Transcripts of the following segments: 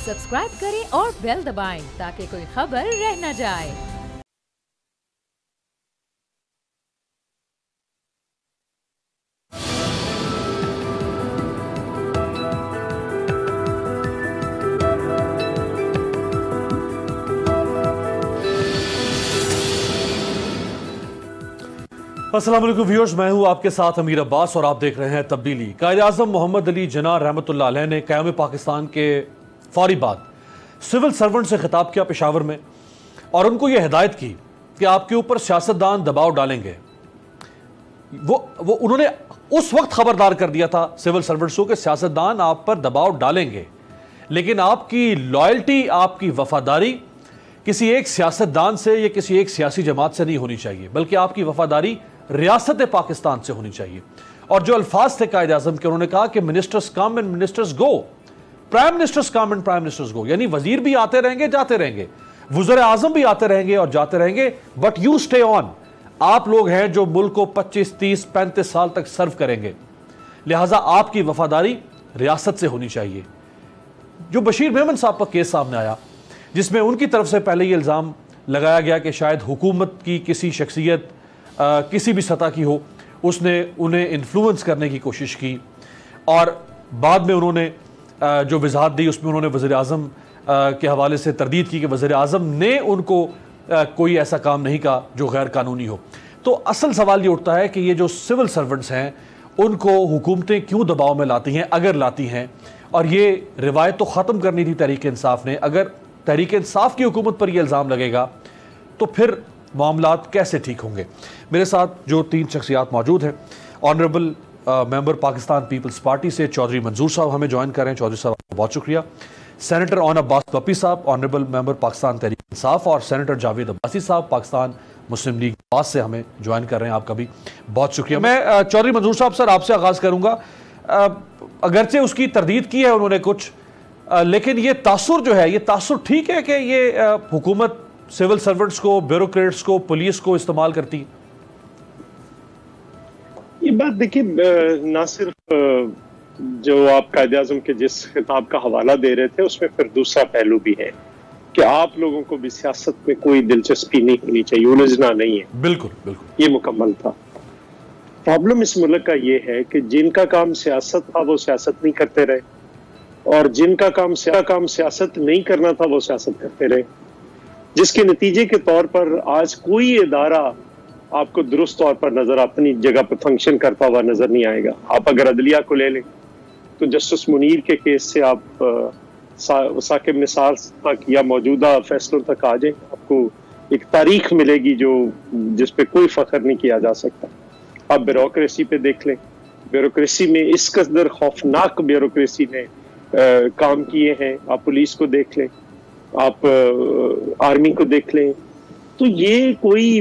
Subscribe करें और bell दबाएं ताकि कोई खबर रह न जाए। अस्सलाम वालेकुम व्यूअर्स, मैं हूं आपके साथ अमीर अब्बास और आप देख रहे हैं तब्दीली। कायद आज़म मोहम्मद अली जिन्ना रहमतुल्लाह अलैह ने क़याम पाकिस्तान के फौरी बाद सिविल सर्वेंट से खिताब किया पेशावर में और उनको यह हिदायत की कि आपके ऊपर सियासतदान दबाव डालेंगे। वो उन्होंने उस वक्त खबरदार कर दिया था सिविल सर्वेंट्स को कि सियासतदान आप पर दबाव डालेंगे, लेकिन आपकी लॉयल्टी, आपकी वफादारी किसी एक सियासतदान से या किसी एक सियासी जमात से नहीं होनी चाहिए, बल्कि आपकी वफादारी रियासत पाकिस्तान से होनी चाहिए। और जो अल्फाज थे कायद आज़म के, उन्होंने कहा कि ministers come and ministers go, prime ministers come and prime ministers go, यानी वजीर भी आते रहेंगे जाते रहेंगे, वज़ीर आज़म भी आते रहेंगे और जाते रहेंगे, बट यू स्टे ऑन। आप लोग हैं जो मुल्क को 25, 30, 35 साल तक सर्व करेंगे, लिहाजा आपकी वफादारी रियासत से होनी चाहिए। जो बशीर मेमन साहब का केस सामने आया, जिसमें उनकी तरफ से पहले ये इल्ज़ाम लगाया गया कि शायद हुकूमत की किसी शख्सियत किसी भी सतह की हो, उसने उन्हें इन्फ्लुएंस करने की कोशिश की और बाद में उन्होंने जो वजाहत दी उसमें उन्होंने वज़ीर आज़म के हवाले से तरदीद की कि वज़ीर आज़म ने उनको कोई ऐसा काम नहीं कहा जो गैर कानूनी हो। तो असल सवाल ये उठता है कि ये जो सिविल सर्वेंट्स हैं उनको हुकूमतें क्यों दबाव में लाती हैं, अगर लाती हैं, और ये रिवायत तो ख़त्म करनी थी तहरीक इंसाफ ने। अगर तहरीक इंसाफ की हुकूमत पर यह इल्ज़ाम लगेगा तो फिर मामलात कैसे ठीक होंगे। मेरे साथ जो 3 शख्सियात मौजूद हैं, honourable member Pakistan Peoples Party से चौधरी मंजूर साहब हमें ज्वाइन कर रहे हैं। चौधरी साहब बहुत शुक्रिया। सेनेटर ऑन अब्बास पप्पी साहब, ऑनरेबल मेंबर पाकिस्तान तहरीक इंसाफ, और सेनेटर जावेद अब्बासी साहब पाकिस्तान मुस्लिम लीग पास से हमें ज्वाइन कर रहे हैं। आपका भी बहुत शुक्रिया। मैं चौधरी मंजूर साहब सर आपसे आगाज़ करूँगा। अगरचे उसकी तरदीद की है उन्होंने कुछ, लेकिन ये तासुर जो है, ये तासुर ठीक है कि ये हुकूमत सिविल सर्वेंट्स को, ब्यूरोक्रेट्स को, पुलिस को इस्तेमाल करती? ये बात देखिए, ना सिर्फ जो आप कायदे आज़म के जिस खिताब का हवाला दे रहे थे उसमें फिर दूसरा पहलू भी है कि आप लोगों को भी सियासत में कोई दिलचस्पी नहीं होनी चाहिए, उलझना नहीं है। बिल्कुल बिल्कुल ये मुकम्मल था। प्रॉब्लम इस मुल्क का ये है कि जिनका काम सियासत था वो सियासत नहीं करते रहे, और जिनका काम सियासत नहीं करना था वो सियासत करते रहे, जिसके नतीजे के तौर पर आज कोई इदारा आपको दुरुस्त तौर पर नजर, अपनी जगह पर फंक्शन करता हुआ नजर नहीं आएगा। आप अगर अदलिया को ले लें तो जस्टिस मुनीर के केस से आप साकिब निसार तक या मौजूदा फैसलों तक आ जाए, आपको एक तारीख मिलेगी जो जिस पे कोई फख्र नहीं किया जा सकता। आप ब्यूरोक्रेसी पे देख लें, ब्यूरोक्रेसी में इस कदर खौफनाक ब्यूरोक्रेसी ने काम किए हैं। आप पुलिस को देख लें, आप आर्मी को देख लें, तो ये कोई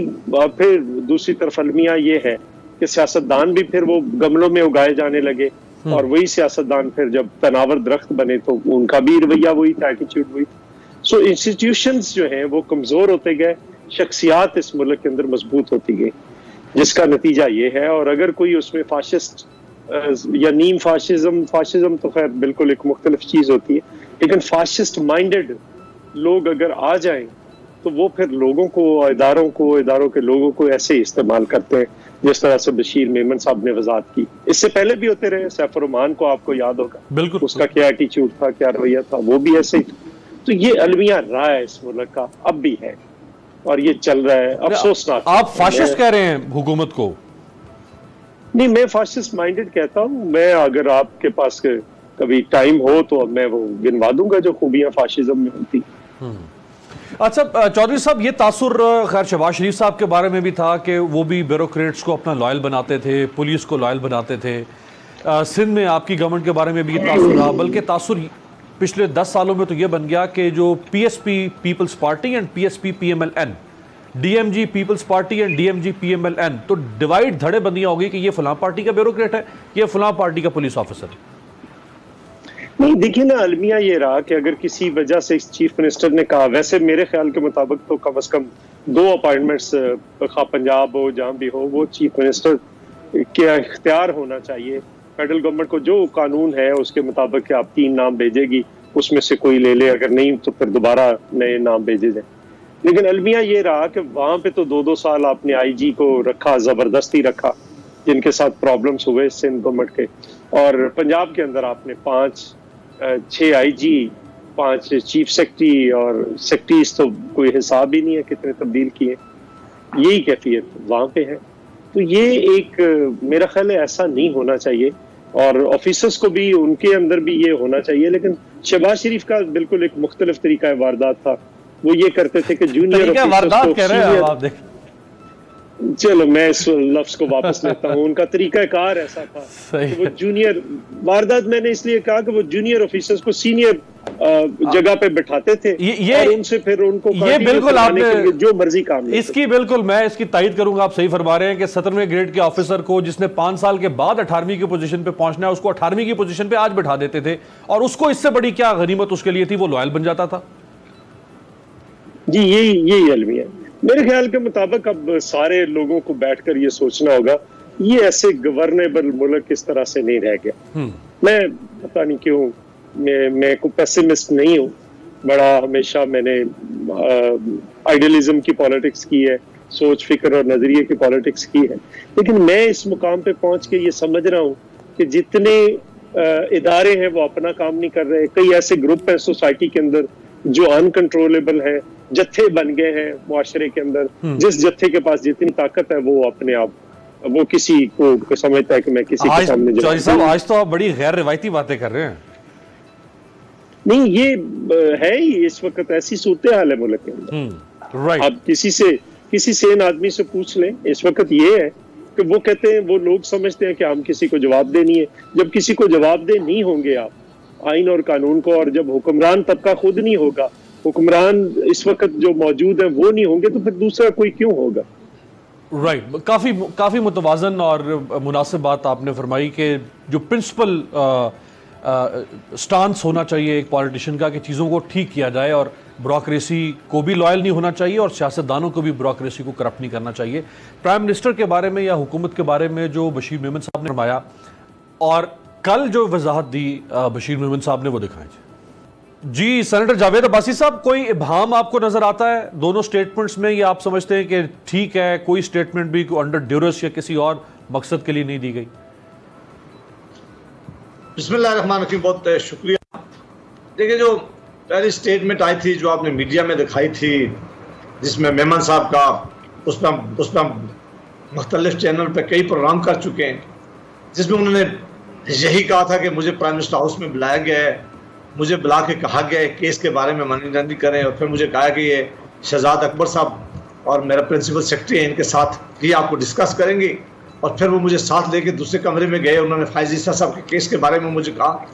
फिर दूसरी तरफ अलमिया ये है कि सियासतदान भी फिर वो गमलों में उगाए जाने लगे, और वही सियासतदान फिर जब तनावर दरख्त बने तो उनका भी रवैया वही था, एटीट्यूड वही था। सो इंस्टीट्यूशंस जो हैं वो कमजोर होते गए, शख्सियात इस मुल्क के अंदर मजबूत होती गई, जिसका नतीजा ये है। और अगर कोई उसमें फाशिस्ट या नीम फाशिज्म तो खैर बिल्कुल एक मुख्तलिफ चीज होती है, लेकिन फाशिस्ट माइंडेड लोग अगर आ जाएं तो वो फिर लोगों को, इदारों के लोगों को ऐसे ही इस्तेमाल करते हैं जिस तरह से बशीर मेमन साहब ने वजाहत की। इससे पहले भी होते रहे, सैफुर रहमान को आपको याद होगा, बिल्कुल उसका क्या एटीट्यूड था, क्या रवैया था, वो भी ऐसे ही था। तो ये अलमिया रहा है इस मुल्क का, अब भी है, और ये चल रहा है। अफसोसनाक। आप फाशिस्ट कह रहे हैं हुकूमत को? नहीं, मैं फाशिस्ट माइंडेड कहता हूँ। मैं अगर आपके पास कभी टाइम हो तो मैं वो गिनवा दूंगा जो खूबियां फाशिज्म में होती। अच्छा चौधरी साहब, ये तासुर खैर शहबाज शरीफ साहब के बारे में भी था कि वो भी ब्यूरोक्रेट्स को अपना लॉयल बनाते थे, पुलिस को लॉयल बनाते थे। सिंध में आपकी गवर्नमेंट के बारे में भी ये तासुर रहा, बल्कि तासुर पिछले 10 सालों में तो ये बन गया कि जो PSP Peoples Party and PSP PMLN, DMG Peoples Party and DMG PMLN, तो डिवाइड धड़े बंदियां हो गई कि ये फलां पार्टी का ब्यूरोक्रेट है, ये फलां पार्टी का पुलिस ऑफिसर है। नहीं, देखिए ना, अलमिया ये रहा कि अगर किसी वजह से चीफ मिनिस्टर ने कहा, वैसे मेरे ख्याल के मुताबिक तो कम से कम 2 अपॉइंटमेंट्स पंजाब हो जहाँ भी हो, वो चीफ मिनिस्टर के इख्तियार होना चाहिए। फेडरल गवर्नमेंट को जो कानून है उसके मुताबिक आप 3 नाम भेजेगी, उसमें से कोई ले ले, अगर नहीं तो फिर दोबारा नए नाम भेजे जाए। लेकिन अलमिया ये रहा कि वहां पे तो 2-2 साल आपने आईजी को रखा, जबरदस्ती रखा, जिनके साथ प्रॉब्लम्स हुए सिंध गवर्नमेंट के, और पंजाब के अंदर आपने 5-6 आईजी, 5 चीफ सेक्रेटरी, और सेक्रेटरीज तो कोई हिसाब ही नहीं है कितने तब्दील किए। यही कैफियत वहां पे है। तो ये एक मेरा ख्याल है ऐसा नहीं होना चाहिए, और ऑफिसर्स को भी उनके अंदर भी ये होना चाहिए। लेकिन शहबाज शरीफ का बिल्कुल एक मुख्तलिफ तरीका वारदात था। वो ये करते थे कि जूनियर वारदात कह रहे हैं आप, देख चलो मैं इस लफ्ज को वापस लेता हूँ, उनका तरीकाकार ऐसा था कि वो जूनियर वारदात, मैंने इसलिए कहा कि वो जूनियर ऑफिसर्स को सीनियर जगह पे बैठाते थे और उनसे फिर उनको ये बिल्कुल आपने जो मर्जी काम इसकी बिल्कुल मैं इसकी तायद करूंगा। आप सही फरमा रहे हैं कि 17वें ग्रेड के ऑफिसर को जिसने 5 साल के बाद 18वीं की पोजीशन पे पहुंचना है, उसको 18वीं की पोजीशन पे आज बैठा देते थे, और उसको इससे बड़ी क्या गनीमत उसके लिए थी, वो लॉयल बन जाता था। जी यही अलमिया है मेरे ख्याल के मुताबिक। अब सारे लोगों को बैठकर ये सोचना होगा, ये ऐसे गवर्नेबल मुल्क इस तरह से नहीं रह गया। मैं पता नहीं क्यों मैं कोई पेसिमिस्ट नहीं हूँ, बड़ा हमेशा मैंने आइडियलिज्म की पॉलिटिक्स की है, सोच फिक्र और नजरिए की पॉलिटिक्स की है। लेकिन मैं इस मुकाम पे पहुंच के ये समझ रहा हूँ कि जितने इदारे हैं वो अपना काम नहीं कर रहे। कई ऐसे ग्रुप हैं सोसाइटी के अंदर जो अनकंट्रोलेबल है, जत्थे बन गए हैं मुआशरे के अंदर। जिस जत्थे के पास जितनी ताकत है वो अपने आप वो किसी को समझता है कि मैं किसी के सामने चौधरी साहब, आज तो आप बड़ी गैर रिवायती बातें कर रहे हैं। नहीं, ये है ही इस वक्त ऐसी सूरत हाल है मुल्क के अंदर। आप किसी सेन आदमी से पूछ लें, इस वक्त ये है कि वो कहते हैं, वो लोग समझते हैं कि हम किसी को जवाबदेह नहीं है। जब किसी को जवाबदेह नहीं होंगे आप आइन और कानून को, और जब हुक्मरान तबका खुद नहीं होगा, हुक्मरान इस वक्त जो मौजूद है वो नहीं होंगे, तो फिर दूसरा कोई क्यों होगा। राइट काफी मुतवाजन और मुनासिब बात आपने फरमाई कि जो प्रिंसिपल स्टांस होना चाहिए एक पॉलिटिशियन का कि चीज़ों को ठीक किया जाए, और ब्यूरोक्रेसी को भी लॉयल नहीं होना चाहिए और सियासतदानों को भी ब्यूरोक्रेसी को करप्ट नहीं करना चाहिए। प्राइम मिनिस्टर के बारे में या हुकूमत के बारे में जो बशीर मेमन साहब ने फरमाया, और कल जो वजाहत दी बशीर मेमन साहब ने, वो दिखाएं जी। सेनेटर जावेद अब्बासी साहब, कोई इब्हाम आपको नजर आता है दोनों स्टेटमेंट्स में, या आप समझते हैं कि ठीक है, कोई स्टेटमेंट भी अंडर ड्यूरस या किसी और मकसद के लिए नहीं दी गई? बिस्मिल्लाहिर्रहमानिर्रहीम, बहुत शुक्रिया। देखिए, जो पहली स्टेटमेंट आई थी जो आपने मीडिया में दिखाई थी, जिसमें मेमन साहब का उस पर मुख्तलिफ चैनल पर कई प्रोग्राम कर चुके हैं, जिसमें उन्होंने यही कहा था कि मुझे प्राइम मिनिस्टर हाउस में बुलाया गया है, मुझे बुला के कहा गया है केस के बारे में मनोरंजन करें, और फिर मुझे कहा कि ये शहजाद अकबर साहब और मेरा प्रिंसिपल सेक्रेटरी है, इनके साथ ही आपको डिस्कस करेंगे। और फिर वो मुझे साथ लेके दूसरे कमरे में गए, उन्होंने फायज ईसा साहब के केस के बारे में मुझे कहा।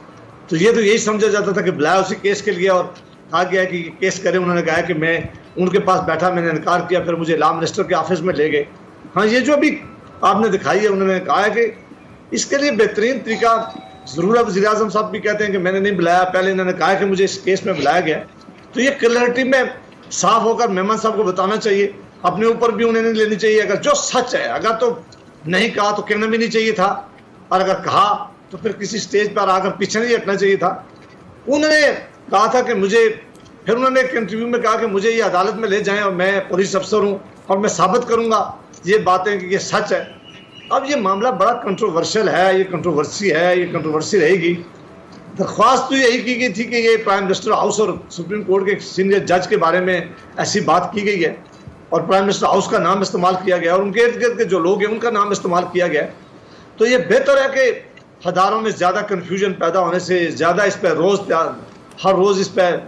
तो यही समझा जाता था कि बुलाया उसी केस के लिए और कहा गया कि केस करें। उन्होंने कहा कि मैं उनके पास बैठा, मैंने इनकार किया, फिर मुझे लॉ मिनिस्टर के ऑफिस में ले गए। हाँ, ये जो अभी आपने दिखाई है, उन्होंने कहा कि इसके लिए बेहतरीन तरीका ज़रूर है। वज़ीर आज़म साहब भी कहते हैं कि मैंने नहीं बुलाया, पहले इन्होंने कहा कि मुझे इस केस में बुलाया गया। तो ये क्लैरिटी में साफ होकर मेमन साहब को बताना चाहिए, अपने ऊपर भी उन्हें नहीं लेनी चाहिए। अगर जो सच है, अगर तो नहीं कहा तो कहना भी नहीं चाहिए था, और अगर कहा तो फिर किसी स्टेज पर आकर पीछे नहीं हटना चाहिए था। उन्होंने कहा था कि मुझे, फिर उन्होंने एक इंटरव्यू में कहा कि मुझे ये अदालत में ले जाएं और मैं पुलिस अफसर हूँ और मैं साबित करूँगा ये बातें कि ये सच है। अब ये मामला बड़ा कंट्रोवर्शियल है, ये कंट्रोवर्सी है, ये कंट्रोवर्सी रहेगी। दरख्वास्त तो यही की गई थी कि ये प्राइम मिनिस्टर हाउस और सुप्रीम कोर्ट के सीनियर जज के बारे में ऐसी बात की गई है, और प्राइम मिनिस्टर हाउस का नाम इस्तेमाल किया गया, और उनके इर्द गिर्द के जो लोग हैं उनका नाम इस्तेमाल किया गया। तो ये बेहतर है कि हज़ारों में ज़्यादा कन्फ्यूजन पैदा होने से ज़्यादा इस पर हर रोज़ इस पर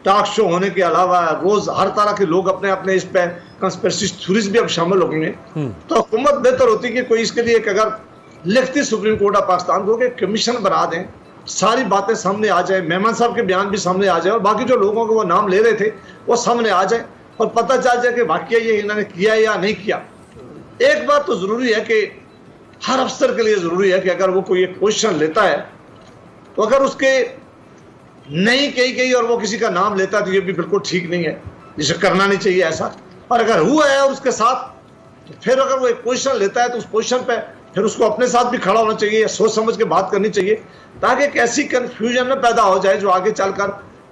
टॉक शो होने के अलावा रोज़ हर तरह के लोग अपने अपने इस पर कंस्पिरेसी थ्योरीज भी अब शामिल हो गए हैं। तो हुकूमत बेहतर होती कि कोई इसके लिए अगर लिखती सुप्रीम कोर्ट ऑफ पाकिस्तान को कि कमीशन बना दें, सारी बातें सामने आ जाए, मेमन साहब के बयान भी सामने आ जाए, और बाकी जो लोगों को वो नाम ले रहे थे वो सामने आ जाए, और पता चल जाए कि वाकई ये इन्होंने किया या नहीं किया। एक बात तो ज़रूरी है कि हर अफसर के लिए ज़रूरी है कि अगर वो कोई एक पोजीशन लेता है, तो अगर उसके नहीं कही गई और वो किसी का नाम लेता है तो ये भी बिल्कुल ठीक नहीं है, जिसे करना नहीं चाहिए ऐसा। और अगर हुआ है और उसके साथ, तो फिर अगर वो एक पोजीशन लेता है तो उस पोजीशन पे फिर उसको अपने साथ भी खड़ा होना चाहिए, सोच समझ के बात करनी चाहिए, ताकि एक ऐसी कंफ्यूजन न पैदा हो जाए जो आगे चलकर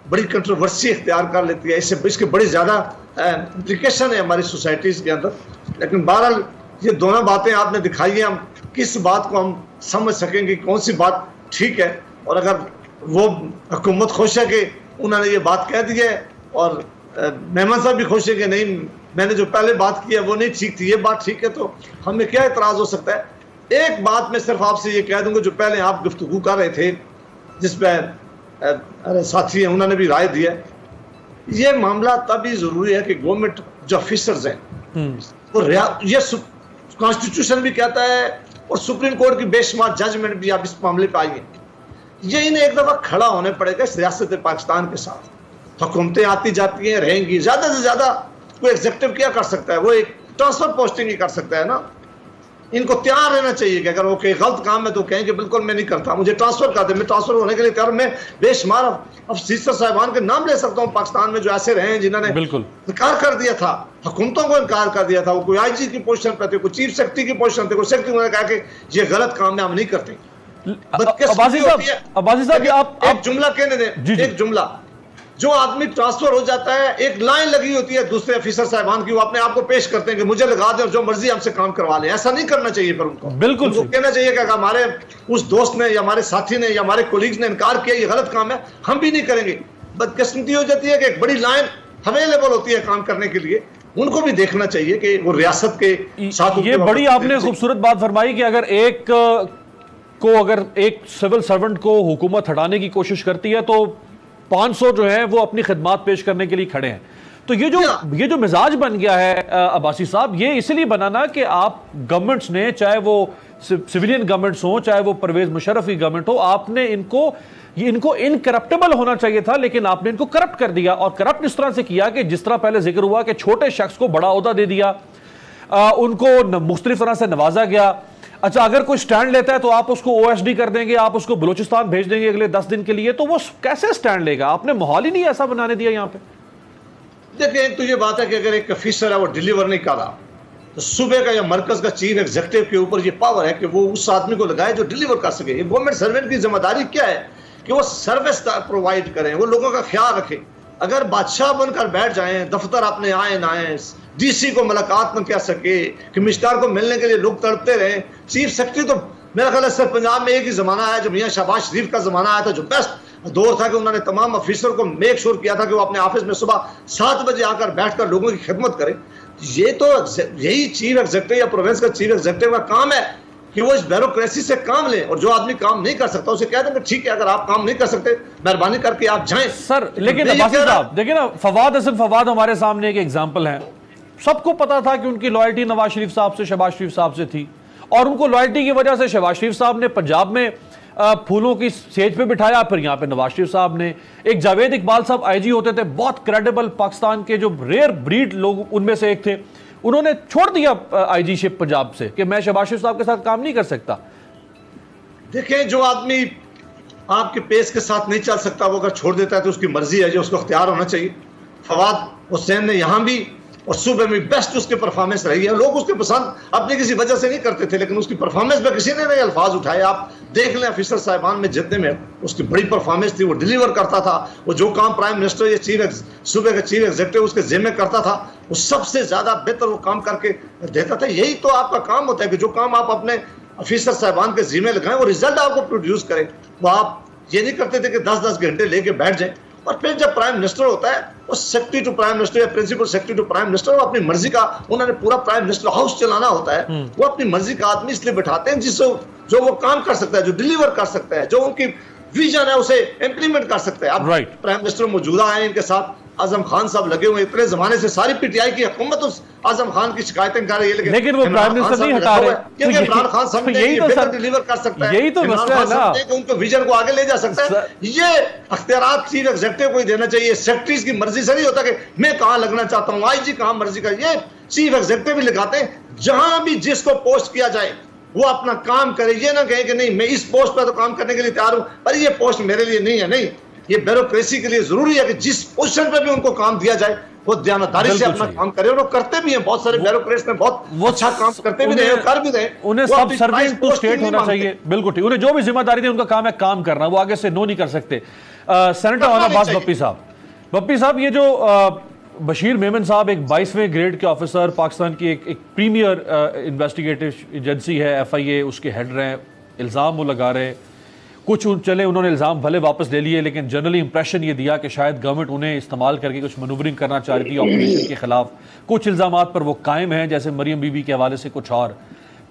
बड़ी कंट्रोवर्सी इख्तियार कर लेती है। इसके बड़ी ज़्यादा इम्प्लीकेशन है हमारी सोसाइटीज़ के अंदर। लेकिन बहरहाल ये दोनों बातें आपने दिखाई हैं, हम किस बात को हम समझ सकेंगे, कौन सी बात ठीक है, और अगर वो हुकूमत खुश है कि उन्होंने ये बात कह दी है और मेहमान साहब भी खुश है कि नहीं मैंने जो पहले बात की है वो नहीं ठीक थी, ये बात ठीक है, तो हमें क्या एतराज़ हो सकता है। एक बात मैं सिर्फ आपसे ये कह दूंगा, जो पहले आप गुफ्तगू कर रहे थे जिसमें अरे साथी हैं उन्होंने भी राय दी है, ये मामला तभी ज़रूरी है कि गवर्नमेंट जो ऑफिसर्स हैं वो ये कॉन्स्टिट्यूशन भी कहता है और सुप्रीम कोर्ट की बेशुमार जजमेंट भी आप इस मामले पर आई है, ये इन्हें एक दफ़ा खड़ा होने पड़ेगा इस रियासत पाकिस्तान के साथ। हुकूमतें आती जाती हैं, रहेंगी, ज़्यादा से ज़्यादा कोई एग्जीक्यूटिव क्या कर सकता है, वो एक ट्रांसफर पोस्टिंग ही कर सकता है ना। इनको तैयार रहना चाहिए कि अगर वो कोई गलत काम है तो कहें कि बिल्कुल मैं नहीं करता, मुझे ट्रांसफर कर दे, मैं ट्रांसफर होने के लिए तैयार। मैं बेशुमार अफसर साहिबान के नाम ले सकता हूँ पाकिस्तान में जो ऐसे रहे हैं जिन्होंने बिल्कुल इनकार कर दिया था, हुकूमतों को इनकार कर दिया था। वो कोई आईजी की पोजीशन पे थे, कोई चीफ सेक्रेटरी की पोजीशन थे, कोई सेक्रेटरी, उन्होंने कहा कि ये गलत काम है, हम नहीं करते। अब्बासी साहब आप एक जुमला कहने दें, एक जुमला, जो आदमी ट्रांसफर हो जाता है एक लाइन लगी होती है दूसरे ऑफिसर साहिबान की, वो अपने आप को पेश करते हैं कि मुझे लगा दे और जो मर्जी हमसे काम करवा ले। ऐसा नहीं करना चाहिए पर उनको, बिल्कुल उनको कहना चाहिए कि अगर हमारे उस दोस्त ने या हमारे साथी ने या हमारे कोलीग्स ने इनकार किया ये गलत काम है, हम भी नहीं करेंगे। बदकिस्मती हो जाती है कि एक बड़ी लाइन अवेलेबल होती है काम करने के लिए, उनको भी देखना चाहिए कि वो रियासत के साथ। ये बड़ी आपने खूबसूरत बात फरमाई कि अगर एक सिविल सर्वेंट को हुकूमत हटाने की कोशिश करती है तो 500 जो है वो अपनी खिदमात पेश करने के लिए खड़े हैं। तो ये जो मिजाज बन गया है अब्बासी साहब, ये इसलिए बना ना कि आप गवर्नमेंट्स ने, चाहे वो सिविलियन गवर्नमेंट्स हो चाहे वो परवेज मुशर्रफ की गवर्नमेंट हो, आपने इनको इनकरप्टेबल होना चाहिए था, लेकिन आपने इनको करप्ट कर दिया। और करप्ट इस तरह से किया कि जिस तरह पहले जिक्र हुआ कि छोटे शख्स को बड़ा ओहदा दे दिया, उनको मुख्तलिफ तरह से नवाजा गया। अच्छा, अगर कोई स्टैंड लेता है तो आप उसको ओएसडी कर देंगे, आप उसको बलूचिस्तान भेज देंगे अगले 10 दिन के लिए, तो वो कैसे स्टैंड लेगा? आपने माहौल ही नहीं ऐसा बनाने दिया यहाँ पे। देखिए, एक तो ये बात है कि अगर एक ऑफिसर है वो डिलीवर नहीं कर रहा तो सुबह का या मरकज का चीफ एग्जीक्यूटिव के ऊपर ये पावर है कि वो उस आदमी को लगाए जो डिलीवर कर सके। ये गवर्नमेंट सर्वेंट की जिम्मेदारी क्या है कि वो सर्विस प्रोवाइड करें, वो लोगों का ख्याल रखें। अगर बादशाह बनकर बैठ जाएं, दफ्तर अपने आए ना आए, डीसी को मुलाकात न कर सके, कमिश्नर को मिलने के लिए लोग तड़पते रहे, चीफ सेक्रेटरी तो मेरा ख्याल है सर पंजाब में एक ही जमाना आया जो मियां शहबाज शरीफ का जमाना आया था, जो बेस्ट दौर था कि उन्होंने तमाम ऑफिसर को मेक श्योर किया था कि वो अपने ऑफिस में सुबह 7 बजे आकर बैठकर लोगों की खिदमत करें। ये तो यही चीफ एग्जीक्यूटिव या प्रोविंस का चीफ एग्जीक्यूटिव का काम है कि वो इस ब्यूरोक्रेसी से काम ले, और जो आदमी काम नहीं कर सकता उसे कह देंगे ठीक है, अगर आप काम नहीं कर सकते मेहरबानी करके आप जाएं। सर लेकिन अब्बासी साहब देखिए ना, फवाद हमारे सामने एक एग्जांपल है। सबको पता था कि उनकी लॉयल्टी नवाज शरीफ साहब से, शहबाज शरीफ साहब से थी, और उनको लॉयल्टी की वजह से शहबाज शरीफ साहब ने पंजाब में फूलों की सेज पे बिठाया, फिर यहाँ पे नवाज शरीफ साहब ने। एक जावेद इकबाल साहब आईजी होते थे, बहुत क्रेडिबल, पाकिस्तान के जो रेयर ब्रीड लोग उनमें से एक थे, उन्होंने छोड़ दिया आईजीशिप पंजाब से कि मैं शहबाज शरीफ साहब के साथ काम नहीं कर सकता। देखिए, जो आदमी आपके पेस के साथ नहीं चल सकता वो अगर छोड़ देता है तो उसकी मर्जी है, जो उसको अख्तियार होना चाहिए। फवाद हुसैन ने यहाँ भी और सूबे में बेस्ट उसकी परफॉर्मेंस रही है। लोग उसके पसंद अपनी किसी वजह से नहीं करते थे, लेकिन उसकी परफॉर्मेंस में किसी ने नहीं अल्फाज उठाए। आप देख लें ऑफिसर साहिबान में जितने में उसकी बड़ी परफॉर्मेंस थी, वो डिलीवर करता था। वो जो काम प्राइम मिनिस्टर या सूबे का चीफ एग्जीक्यूटिव उसके जिम्मे करता था, वो सबसे ज्यादा बेहतर वो काम करके देता था। यही तो आपका काम होता है कि जो काम आप अपने ऑफिसर साहिबान के जिम्मे लगाएं वो रिजल्ट आपको प्रोड्यूस करें। वो आप ये नहीं करते थे कि 10-10 घंटे लेके बैठ जाएं, और फिर जब प्राइम मिनिस्टर होता है वो सेक्रेटरी टू प्राइम मिनिस्टर या principal secretary to prime minister, वो अपनी मर्जी का, उन्होंने पूरा प्राइम मिनिस्टर हाउस चलाना होता है, वो अपनी मर्जी का आदमी इसलिए बैठाते हैं जिससे जो वो काम कर सकता है, जो डिलीवर कर सकता है, जो उनकी विजन है उसे इंप्लीमेंट कर सकता है। अब प्राइम मिनिस्टर मौजूदा है, इनके साथ आजम खान साहब लगे हुए, इतने जमाने से सारी पीटीआई की हुकूमत उस आजम खान की शिकायतें कर रही है, लेकिन वो प्राइम मिनिस्टर नहीं हटा रहे, क्योंकि इमरान खान साहब बेहतर डिलीवर कर सकता है, यही तो मसला है ना, उनको विजन को आगे ले जा सकता है। ये अख्तियारात चीफ एग्जीक्यूटिव को ही देना चाहिए, सेक्रेटरीज की मर्जी से नहीं होता कि मैं कहाँ लगना चाहता हूँ, आईजी कहाँ मर्जी का, ये चीफ एग्जीक्यूटिव भी लगाते हैं। जहां भी जिसको पोस्ट किया जाए वो अपना काम करे, ये ना कहे कि नहीं मैं इस पोस्ट पर तो काम करने के लिए तैयार हूं पर ये पोस्ट मेरे लिए नहीं है। नहीं, ये ब्यूरोक्रेसी के लिए जरूरी है कि जिस पोजीशन पे भी उनको काम दिया जाए वो दयानतदारी से अपना काम करे, और वो करते भी हैं। बहुत सारे ब्यूरोक्रेट्स में बहुत अच्छा काम करते भी रहे, कर भी रहे। उन्हें सब सर्वेंट टू स्टेट होना चाहिए। बिल्कुल ठीक, उन्हें जो भी जिम्मेदारी थी उनका काम है काम करना, वो आगे से नो नहीं कर सकते। सेनेटर अब्बास बप्पी साहब, ये जो बशीर मेमन साहब एक 22वें ग्रेड के ऑफिसर, पाकिस्तान की एक प्रीमियर इन्वेस्टिगेटिव एजेंसी है FIA, उसके हेड रहे हैं, इल्ज़ाम वो लगा रहे हैं, कुछ चले उन्होंने इल्ज़ाम भले वापस ले लिए, लेकिन जनरली इंप्रेशन ये दिया कि शायद गवर्नमेंट उन्हें इस्तेमाल करके कुछ मनूवरिंग करना चाह रही थी ऑपोजिशन के खिलाफ। कुछ इल्ज़ामात पर वो कायम हैं, जैसे मरियम बीबी के हवाले से कुछ और।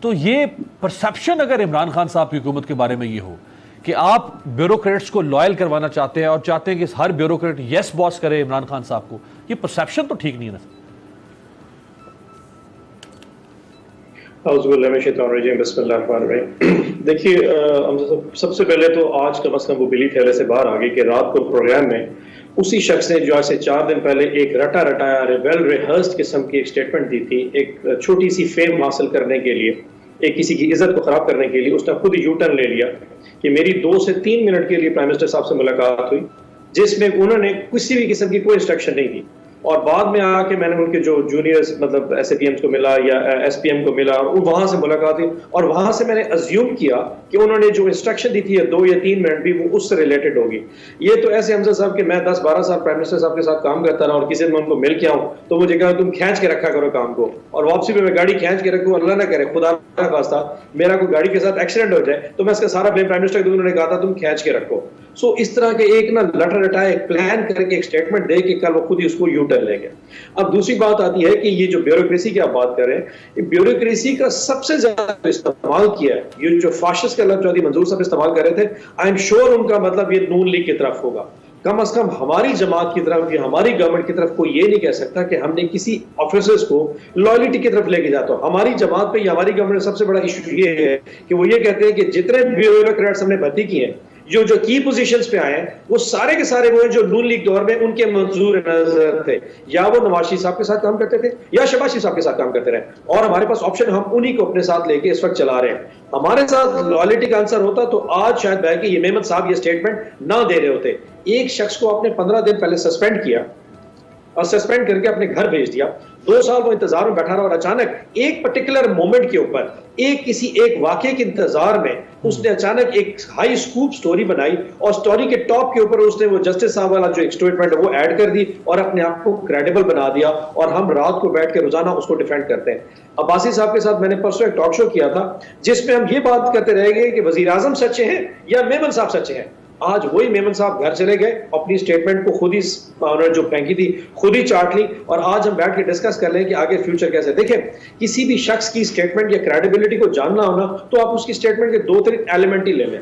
तो ये परसेप्शन अगर इमरान खान साहब की हुकूमत के बारे में ये हो कि आप ब्यूरोक्रेट्स को लॉयल करवाना चाहते हैं और चाहते हैं कि हर ब्यूरोक्रेट येस बॉस करे इमरान खान साहब को, ये परसेप्शन तो ठीक नहीं है ना। देखिए, सबसे पहले तो आज कम अज कम वो बिली थैले से बाहर आ गई कि रात को प्रोग्राम में उसी शख्स ने जो आज से 4 दिन पहले एक रटाया वेल रिहर्स्ड किस्म की एक स्टेटमेंट दी थी, एक छोटी सी फेम हासिल करने के लिए, एक किसी की इज्जत को खराब करने के लिए उसने खुद ही यूटर्न ले लिया कि मेरी 2 से 3 मिनट के लिए प्राइम मिनिस्टर साहब से मुलाकात हुई, जिसमें उन्होंने किसी भी किस्म की कोई इंस्ट्रक्शन नहीं दी। और बाद में आके मैंने उनके जो जूनियर्स मतलब SAPMs को मिला या SPM को मिला और वहां से मुलाकात हुई, और वहां से मैंने अज्यूम किया कि उन्होंने जो इंस्ट्रक्शन दी थी 2 या 3 मिनट भी वो उससे रिलेटेड होगी। ये तो ऐसे हमजा साहब कि मैं 10-12 साल प्राइम मिनिस्टर साहब के साथ काम करता रहा और किसी दिन मैं उनको मिल के आऊँ तो मुझे कहा तुम खींच के रखा करो काम को, और वापसी में मैं गाड़ी खींच के रखूँ, अल्लाह ना करे खुदा ना खास्ता मेरा कोई गाड़ी के साथ एक्सीडेंट हो जाए तो मैं इसका सारा ब्लेम प्राइम मिनिस्टर को उन्होंने कहा था तुम खींच के रखो। सो इस तरह के एक ना लटाए प्लान करके एक स्टेटमेंट दे के कल वो खुद ही उसको यूटर्न ले गए। अब दूसरी बात आती है कि ये जो ब्यूरोक्रेसी की आप बात कर रहे हैं, ये ब्यूरोक्रेसी का सबसे ज्यादा इस्तेमाल किया है, ये जो फाशिस्ट का लफ्ज चौधरी मंजूर साहब इस्तेमाल कर रहे थे, आई एम श्योर उनका मतलब ये नून लीग की तरफ होगा। कम अज कम हमारी जमात की तरफ या हमारी गवर्नमेंट की तरफ कोई ये नहीं कह सकता कि हमने किसी ऑफिसर्स को लॉयल्टी की तरफ लेके जाता हो। हमारी जमात पे या हमारी गवर्नमेंट सबसे बड़ा इशू ये है कि वो ये कहते हैं कि जितने ब्यूरोक्रेट्स हमने भर्ती किए हैं, जो की पोजीशंस पे आए हैं, वो सारे के सारे वो हैं जो नून लीग दौर में उनके मंजूर नजर थे, या वो नवाज शरीफ साहब के साथ काम करते थे या शहबाज शरीफ साहब के साथ काम करते रहे, और हमारे पास ऑप्शन हम उन्हीं को अपने साथ लेके इस वक्त चला रहे हैं। हमारे साथ लॉयल्टी का आंसर होता तो आज शायद बैठ के ये मेमन साहब ये स्टेटमेंट ना दे रहे होते। एक शख्स को आपने 15 दिन पहले सस्पेंड किया और सस्पेंड करके अपने घर भेज दिया, 2 साल वो इंतजार में बैठा रहा, और अचानक एक पर्टिकुलर मोमेंट के ऊपर किसी एक वाकये के इंतजार में उसने अचानक एक हाई स्कूप स्टोरी बनाई, और स्टोरी के टॉप के ऊपर उसने वो जस्टिस साहब वाला जो एक स्टेटमेंट है वो ऐड कर दी और अपने आप को क्रेडिबल बना दिया, और हम रात को बैठ के रोजाना उसको डिफेंड करते हैं। अब्बासी साहब के साथ मैंने परसों एक टॉक शो किया था जिसमें हम ये बात करते रह गए कि वजीर आजम सच्चे हैं या मेमन साहब सच्चे हैं। आज वही मेमन साहब घर चले गए, अपनी स्टेटमेंट को खुद ही उन्होंने जो फेंकी थी खुद ही चाट ली, और आज हम बैठ के डिस्कस कर लें कि आगे फ्यूचर कैसे। देखिए, किसी भी शख्स की स्टेटमेंट या क्रेडिबिलिटी को जानना होना तो आप उसकी स्टेटमेंट के 2-3 एलिमेंट ही ले लें।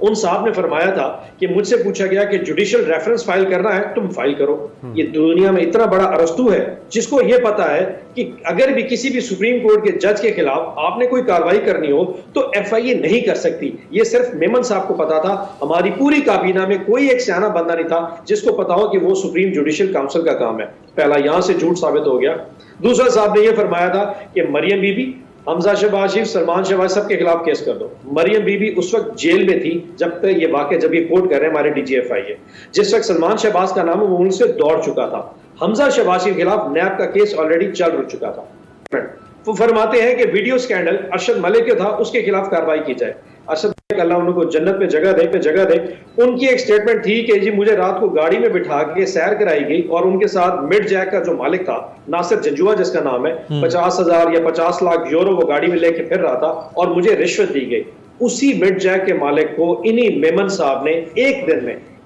उन साहब ने फरमाया था कि मुझसे पूछा गया कि जुडिशियल रेफरेंस फाइल करना है, तुम फाइल करो। ये दुनिया में इतना बड़ा अरस्तू है जिसको ये पता है कि अगर भी किसी भी सुप्रीम कोर्ट के जज के खिलाफ आपने कोई कार्रवाई करनी हो तो FIA नहीं कर सकती। ये सिर्फ मेमन साहब को पता था, हमारी पूरी काबीना में कोई एक सियाना बंदा नहीं था जिसको पता हो कि वो सुप्रीम जुडिशियल काउंसिल का काम है। पहला यहां से झूठ साबित हो गया। दूसरा साहब ने यह फरमाया था कि मरियम बीबी, हमजा शहबाज शरीफ, सलमान शहबाज सबके खिलाफ केस कर दो। मरियम बीबी उस वक्त जेल में थी जब तक ये वाकया, जब ये कोर्ट कर रहे हैं हमारे DG FIA, जिस वक्त सलमान शहबाज का नाम वो उनसे दौड़ चुका था। हमजा शहबाज के खिलाफ नैब का केस ऑलरेडी चल चुका था। वो फरमाते हैं कि वीडियो स्कैंडल अरशद मलिक जो था उसके खिलाफ कार्रवाई की जाए। अरशद मलिक अल्लाह उनको जन्नत में जगह दे, उनकी एक स्टेटमेंट थी कि जी मुझे रात को गाड़ी में बिठा के सैर कराई गई और उनके साथ मिड जैक का जो मालिक था नासिर जंजुआ जिसका नाम है, 50,000 या 50 लाख यूरो वो गाड़ी में लेके फिर रहा था और मुझे रिश्वत दी गई। उसी मिड जैक के मालिक को इन्हीं मेमन साहब ने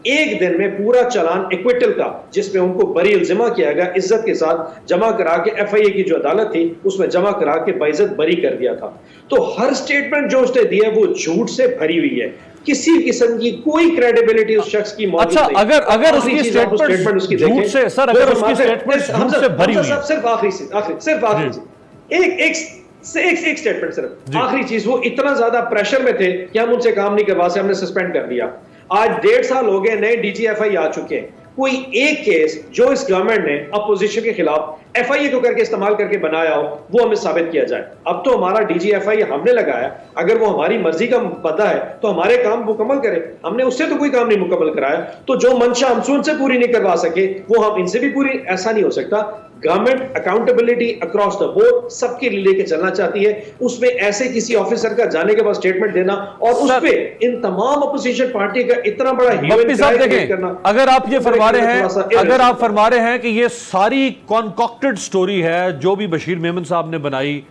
एक दिन में पूरा चालान इक्विटल का, जिसमें उनको बरी इल्जिमा किया गया, इज्जत के साथ जमा करा के FIA की जो अदालत थी उसमें जमा करा के बाइज्जत बरी कर दिया था। तो हर स्टेटमेंट जो उसने दी है वो झूठ से भरी हुई है, किसी किस्म की कोई क्रेडिबिलिटी उस शख्स की मौजूद नहीं। अच्छा, अगर उसकी स्टेटमेंट उसकी झूठ से, सर अगर उसकी स्टेटमेंट झूठ से भरी हुई है, सिर्फ आखिरी एक स्टेटमेंट, सिर्फ आखिरी चीज, वो इतना ज्यादा प्रेशर में थे कि हम उनसे काम नहीं करवा से, हमने सस्पेंड कर दिया। आज 1.5 साल हो गए, नए DG FIA आ चुके हैं, कोई एक केस जो इस गवर्नमेंट ने अपोजिशन के खिलाफ FIA को करके इस्तेमाल करके बनाया हो वो हमें साबित किया जाए। अब तो हमारा DG FIA हमने लगाया, अगर वो हमारी मर्जी का बंदा है तो हमारे काम मुकम्मल करे। हमने उससे तो कोई काम नहीं मुकम्मल कराया, तो जो मंशा हम उनसे पूरी नहीं करवा सके वो हम इनसे भी पूरी, ऐसा नहीं हो सकता। Government accountability across the board सबके लिए लेके चलना चाहती है, उसमें ऐसे किसी ऑफिसर का जाने के बाद स्टेटमेंट देना और उस पे इन तमाम अपोजिशन पार्टी का इतना बड़ा करना, अगर आप ये फरमा रहे हैं, अगर आप फरमा रहे हैं कि ये सारी कॉन्कॉक्टेड स्टोरी है जो भी बशीर मेमन साहब ने बनाई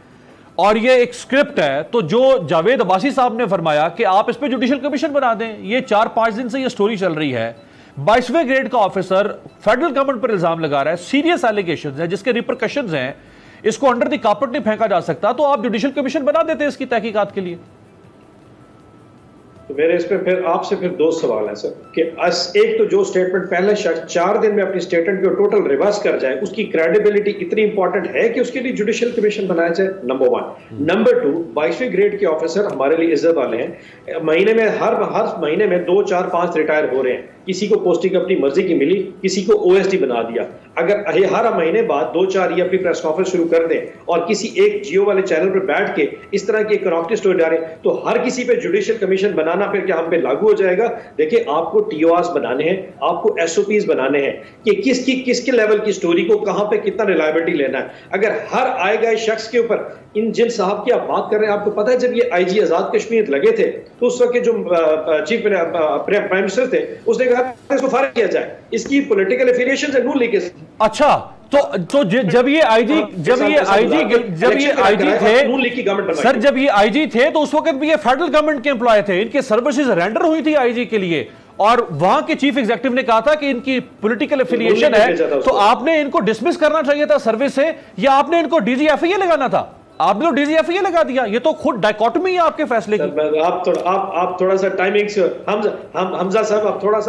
और ये एक स्क्रिप्ट है, तो जो जावेद अब्बासी साहब ने फरमाया कि आप इस पे जुडिशियल कमीशन बना दें, ये 4-5 दिन से ये स्टोरी चल रही है। 22वें ग्रेड का ऑफिसर फेडरल गवर्नमेंट पर इल्जाम लगा रहा है, सीरियस एलिगेशंस है जिसके रिपरकशंस हैं, इसको अंडर द कार्पेट नहीं फेंका जा सकता, तो आप जुडिशियल कमीशन बना देते हैं इसकी तहकीकात के लिए। तो मेरे इस पे फिर आपसे फिर दो सवाल है सर कि एक तो जो स्टेटमेंट पहले शख्स 4 दिन में अपनी स्टेटमेंट को टोटल रिवर्स कर जाए, उसकी क्रेडिबिलिटी इतनी इंपॉर्टेंट है कि उसके लिए जुडिशियल कमीशन बनाया जाए, नंबर 1। नंबर 2, 22वें ग्रेड के ऑफिसर हमारे लिए इज्जत वाले हैं। महीने में हर महीने में 2, 4, 5 रिटायर हो रहे हैं। किसी को पोस्टिंग अपनी मर्जी की मिली, किसी को OSD बना दिया। अगर हर महीने बाद 2-4 ये अपनी प्रेस कॉन्फ्रेंस शुरू कर दें और किसी एक जियो वाले चैनल पर बैठ के इस तरह की एक कॉन्फ्रेंस स्टोरी डालें, तो हर किसी पे जुडिशियल कमीशन बनाना फिर क्या हम पे लागू हो जाएगा? देखिए, आपको TORs बनाने हैं, आपको SOPs बनाने हैं कि किसके लेवल की स्टोरी को कहां पे कितना रिलायबिलिटी लेना है। अगर हर आए गए शख्स के ऊपर जिन साहब की आप बात कर रहे हैं, आपको पता है जब ये IG आजाद कश्मीर लगे थे तो उस वक्त के जो चीफ प्राइम मिनिस्टर थे उसने कहा इसको फारिग किया जाए, इसकी पॉलिटिकल एफिलिएशन से नून लीग। अच्छा, तो जब ये IG थे सर, जब ये IG थे तो उस वक्त भी ये फेडरल गवर्नमेंट के एम्प्लॉय थे, इनके सर्विसेज रेंडर हुई थी IG के लिए और वहां के चीफ एग्जीक्यूटिव ने कहा था कि इनकी पॉलिटिकल एफिलिएशन है, तो आपने इनको डिसमिस करना चाहिए था सर्विस से या आपने इनको DG FIA लगाना था? आपने तो DG FIA लगा दिया। ये तो खुद डायकोटमी है आपके फैसले की। आप थोड़ा सा टाइमिंग से हमजा साहब आप थोड़ा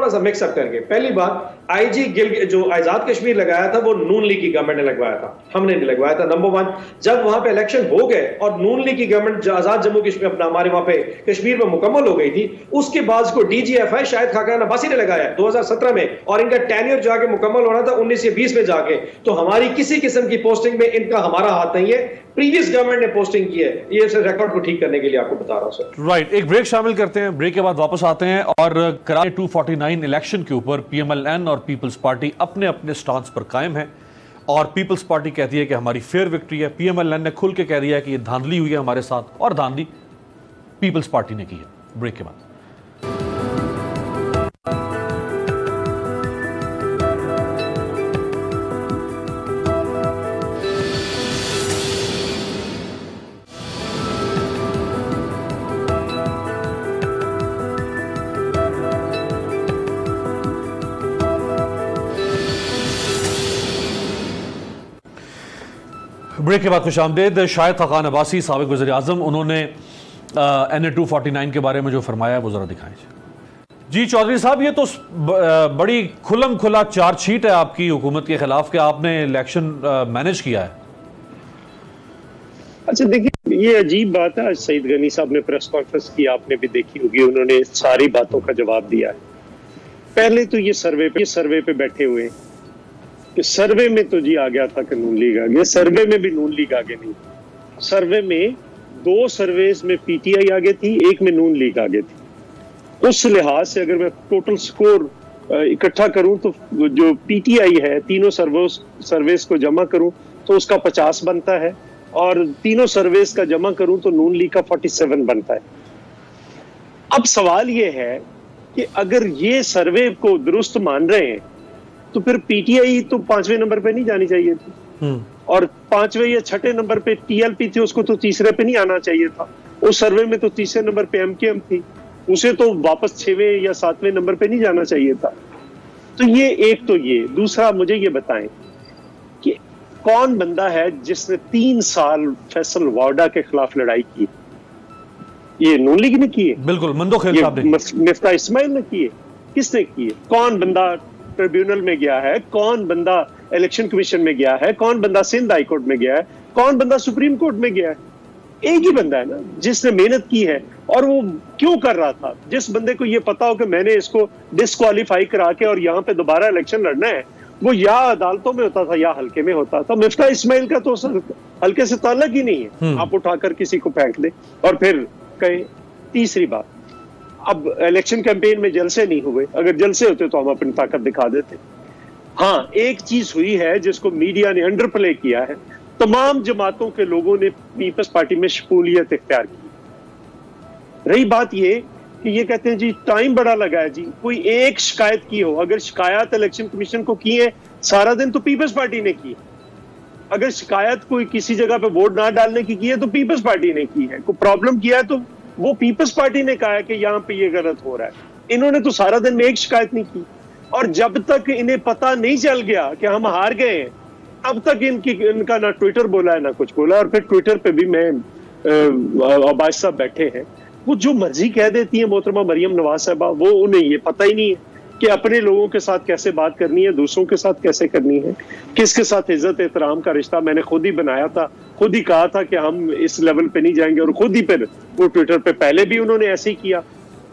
सा मिक्सअप करके, पहली बात IG गिल जो आजाद कश्मीर लगाया था वो नून लीग की गवर्नमेंट ने लगवाया था, हमने नहीं लगवाया था। नंबर 1, जब वहां पे इलेक्शन हो गए और नून लीग की गवर्नमेंट आजाद जम्मू कश्मीर अपना हमारे वहां पे कश्मीर में मुकम्मल हो गई थी, उसके बाद को DG FI शायद खाकान अब्बासी ने लगाया 2017 में और इनका टेन्योर जाके मुकम्मल होना था 19 या 20 में जाके। तो हमारी किसी किस्म की पोस्टिंग में इनका हमारा हाथ नहीं है, प्रीवियस गवर्नमेंट ने पोस्टिंग की है। ये रिकॉर्ड को ठीक करने के लिए आपको बता रहा हूं सर। राइट, एक ब्रेक शामिल करते हैं, ब्रेक के बाद वापस आते हैं और कराची 249 इलेक्शन के ऊपर PMLN और पीपल्स पार्टी अपने अपने स्टांस पर कायम है और पीपल्स पार्टी कहती है कि हमारी फेयर विक्ट्री है। PMLN ने खुल के कह दिया है कि ये धांधली हुई है हमारे साथ और धांधली पीपल्स पार्टी ने की है। ब्रेक के बाद ब्रेक के बाद खुशामदीद। शाहिद खाकान अब्बासी साबिक वज़ीर आज़म, उन्होंने NA 249 के बारे में जो फरमाया वो ज़रा दिखाएं जी। चौधरी साहब, ये तो बड़ी खुलम खुला चार्जशीट है आपकी हुकूमत के खिलाफ कि आपने इलेक्शन मैनेज किया है। अच्छा देखिए, ये अजीब बात है। आज सईद गनी साहब ने प्रेस कॉन्फ्रेंस की, आपने भी देखी होगी, उन्होंने सारी बातों का जवाब दिया है। पहले तो ये सर्वे पे बैठे हुए कि सर्वे में तो जी आ गया था कि नून लीग आ गया, सर्वे में भी नून लीग आगे नहीं। सर्वे में 2 सर्वेस में PTI आगे थी, एक में नून लीग आगे थी। उस लिहाज से अगर मैं टोटल स्कोर इकट्ठा करूं तो जो PTI है तीनों सर्वेस को जमा करूं तो उसका 50 बनता है और तीनों सर्वेस का जमा करूं तो नून लीग का 47 बनता है। अब सवाल ये है कि अगर ये सर्वे को दुरुस्त मान रहे हैं तो फिर PTI तो 5वें नंबर पे नहीं जानी चाहिए थी और 5वें या 6ठे नंबर पे TLP थी, उसको तो तीसरे पे नहीं आना चाहिए था। उस सर्वे में तो तीसरे नंबर पे MKM थी, उसे तो वापस 6वें या 7वें नंबर पे नहीं जाना चाहिए था। तो ये एक तो ये। दूसरा, मुझे ये बताएं कि कौन बंदा है जिसने 3 साल फैसल वाडा के खिलाफ लड़ाई की? ये नून लीग ने की है। बिल्कुल, मंदो खेल साहब ने, मिफ्ता इस्माइल ने की है। किसने की है? कौन बंदा ट्रिब्यूनल में गया है? कौन बंदा इलेक्शन कमीशन में गया है? कौन बंदा सिंध हाई कोर्ट में गया है? कौन बंदा सुप्रीम कोर्ट में गया है? एक ही बंदा है ना जिसने मेहनत की है, और वो क्यों कर रहा था? जिस बंदे को ये पता हो कि मैंने इसको डिस्क्वालीफाई करा के और यहाँ पे दोबारा इलेक्शन लड़ना है, वो या अदालतों में होता था या हल्के में होता था। मिफ्ता इस्माइल का तो हल्के से ताल्लुक ही नहीं है, आप उठाकर किसी को फेंक दे और फिर कहें। तीसरी बात, अब इलेक्शन कैंपेन में जलसे नहीं हुए, अगर जलसे होते तो हम अपनी ताकत दिखा देते। हाँ, एक चीज हुई है जिसको मीडिया ने अंडर प्ले किया है, तमाम जमातों के लोगों ने पीपल्स पार्टी में शमूलियत इख्तियार की। रही बात ये कि ये कहते हैं जी टाइम बड़ा लगा है जी, कोई एक शिकायत की हो, अगर शिकायत इलेक्शन कमीशन को की है सारा दिन तो पीपल्स पार्टी ने की है, अगर शिकायत कोई किसी जगह पे वोट ना डालने की है तो पीपल्स पार्टी ने की है, कोई प्रॉब्लम किया है तो वो पीपल्स पार्टी ने कहा है कि यहाँ पे ये गलत हो रहा है। इन्होंने तो सारा दिन में एक शिकायत नहीं की, और जब तक इन्हें पता नहीं चल गया कि हम हार गए हैं, अब तक इनका ना ट्विटर बोला है ना कुछ बोला। और फिर ट्विटर पे भी मैं अब्बास साहब बैठे हैं, वो जो मर्जी कह देती है मोहतरमा मरियम नवाज साहबा, वो उन्हें ये पता ही नहीं है कि अपने लोगों के साथ कैसे बात करनी है, दूसरों के साथ कैसे करनी है, किसके साथ इज्जत एहतराम का रिश्ता। मैंने खुद ही बनाया था, खुद ही कहा था कि हम इस लेवल पे नहीं जाएंगे, और खुद ही फिर वो ट्विटर पे पहले भी उन्होंने ऐसे ही किया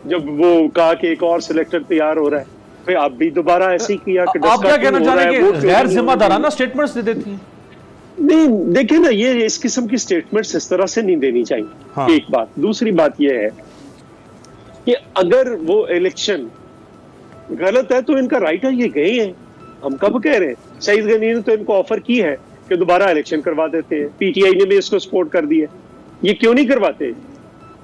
जब वो कहा कि एक और सिलेक्टर तैयार हो रहा है, फिर अब भी दोबारा ऐसे ही किया कि आप क्या कहना चाह रहे हैं कि गैर जिम्मेदाराना स्टेटमेंट्स दे देती हैं? नहीं, देखिए ना, ये इस किस्म की स्टेटमेंट्स इस तरह से नहीं देनी चाहिए। हाँ। एक बात। दूसरी बात यह है कि अगर वो इलेक्शन गलत है तो इनका राइट है, ये गए हैं, हम कब कह रहे हैं। सईद गनी ने तो इनको ऑफर की है कि दोबारा इलेक्शन करवा देते हैं, पीटीआई ने भी इसको सपोर्ट कर दिया, ये क्यों नहीं करवाते?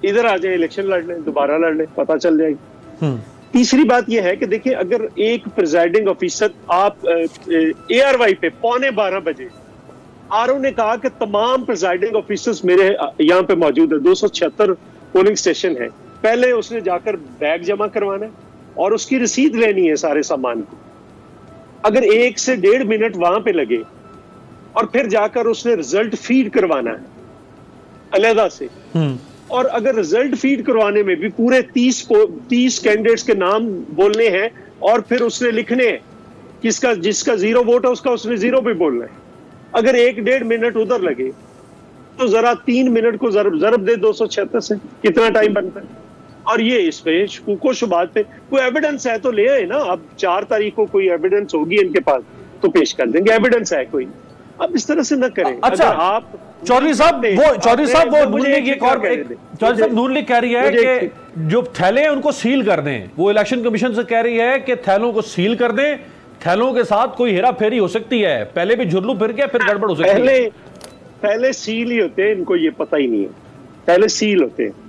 इधर आ जाए, इलेक्शन लड़ लें, दोबारा लड़ लें, पता चल जाएगी। तीसरी बात यह है कि देखिए, अगर एक प्रिजाइडिंग ऑफिसर, आप ARY पे 11:15 बजे आरओ ने कहा कि तमाम प्रिजाइडिंग ऑफिसर्स मेरे यहाँ पे मौजूद है, 276 पोलिंग स्टेशन है, पहले उसने जाकर बैग जमा करवाना है और उसकी रसीद लेनी है सारे सामान की। अगर 1 से 1.5 मिनट वहां पे लगे और फिर जाकर उसने रिजल्ट फीड करवाना है अलहदा से, और अगर रिजल्ट फीड करवाने में भी पूरे 30 कैंडिडेट्स के नाम बोलने हैं और फिर उसने लिखने हैं जिसका 0 वोट है उसका उसने 0 भी बोलना है, अगर 1-1.5 मिनट उधर लगे तो जरा 3 मिनट को जरब दे 276 से, कितना टाइम बनता है। और ये इस पे शुको शुबात पे कोई एविडेंस है तो ले आए ना। अब 4 तारीख को कोई एविडेंस होगी इनके पास तो पेश कर देंगे, एविडेंस है कोई। अब इस तरह से न करें। अच्छा, आप चौधरी साहब वो नून लीग एक और चौधरी साहब नून लीग कह रही है कि जो थैले हैं उनको सील कर दें। वो इलेक्शन कमीशन से कह रही है कि थैलों को सील कर दें, थैलों के साथ कोई हेरा फेरी हो सकती है, पहले भी झुर्लू फिर गया फिर गड़बड़ हो सकती है। पहले सील ही होते हैं, इनको ये पता ही नहीं है, पहले सील होते हैं।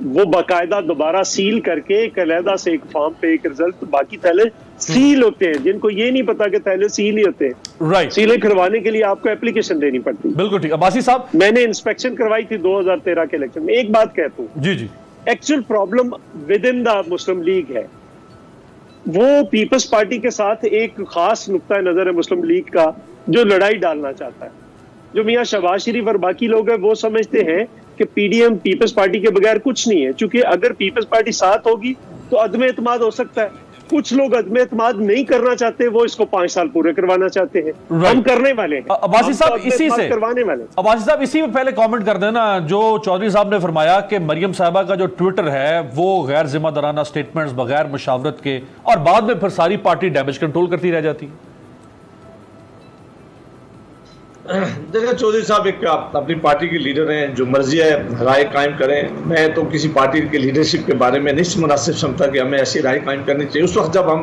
वो बाकायदा दोबारा सील करके एक अलहदा से एक फॉर्म पे एक रिजल्ट, बाकी थैले सील होते हैं। जिनको ये नहीं पता कि थैले सील ही होते हैं, राइट, सीलें करवाने के लिए आपको एप्लीकेशन देनी पड़ती है। बिल्कुल ठीक। अब्बासी साहब, मैंने इंस्पेक्शन करवाई थी 2013 के इलेक्शन में। एक बात कहता हूँ, जी जी, actual problem within the Muslim League है। वो पीपल्स पार्टी के साथ एक खास नुक्ता नजर है मुस्लिम लीग का जो लड़ाई डालना चाहता है। जो मियां शहबाज शरीफ और बाकी लोग हैं वो समझते हैं कि पीडीएम पीपल्स पार्टी के बगैर कुछ नहीं है, क्योंकि अगर पीपल्स पार्टी साथ होगी तो अदम एतमाद हो सकता है। कुछ लोग अदम एतमाद नहीं करना चाहते, वो इसको 5 साल पूरे करवाना चाहते हैं। हम करने वाले हैं। अब्बासी साहब इसी से करवाने वाले। अब्बासी साहब इसी में पहले कमेंट कर देना, जो चौधरी साहब ने फरमाया कि मरियम साहबा का जो ट्विटर है वो गैर जिम्मेदाराना स्टेटमेंट्स बगैर मुशावरत के, और बाद में फिर सारी पार्टी डैमेज कंट्रोल करती रह जाती है। देखिए चौधरी साहब एक अपनी पार्टी के लीडर हैं, जो मर्जी है राय कायम करें। मैं तो किसी पार्टी के लीडरशिप के बारे में नहीं मुनासिब समझता कि हमें ऐसी राय कायम करनी चाहिए। उस वक्त जब हम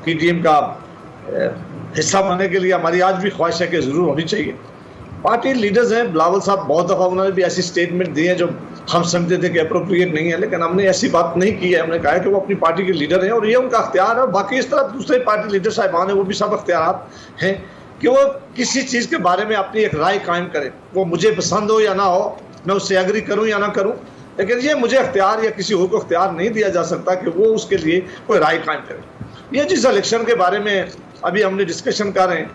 पीडीएम का हिस्सा बनने के लिए हमारी आज भी ख्वाहिश है कि ज़रूर होनी चाहिए। पार्टी लीडर्स हैं, बिलावल साहब बहुत दफ़ा उन्होंने भी ऐसी स्टेटमेंट दी है जो हम समझते थे कि अप्रोप्रिएट नहीं है, लेकिन हमने ऐसी बात नहीं की है। हमने कहा है कि वो अपनी पार्टी के लीडर हैं और ये उनका अख्तियार है। बाकी इस तरह दूसरे पार्टी लीडर साहिबान हैं, वो भी सब अख्तियार हैं कि वो किसी चीज़ के बारे में अपनी एक राय कायम करें। वो मुझे पसंद हो या ना हो, मैं उससे एग्री करूं या ना करूं, लेकिन ये मुझे अख्तियार या किसी और को अख्तियार नहीं दिया जा सकता कि वो उसके लिए कोई राय कायम करे। ये जिस इलेक्शन के बारे में अभी हमने डिस्कशन कर रहे हैं,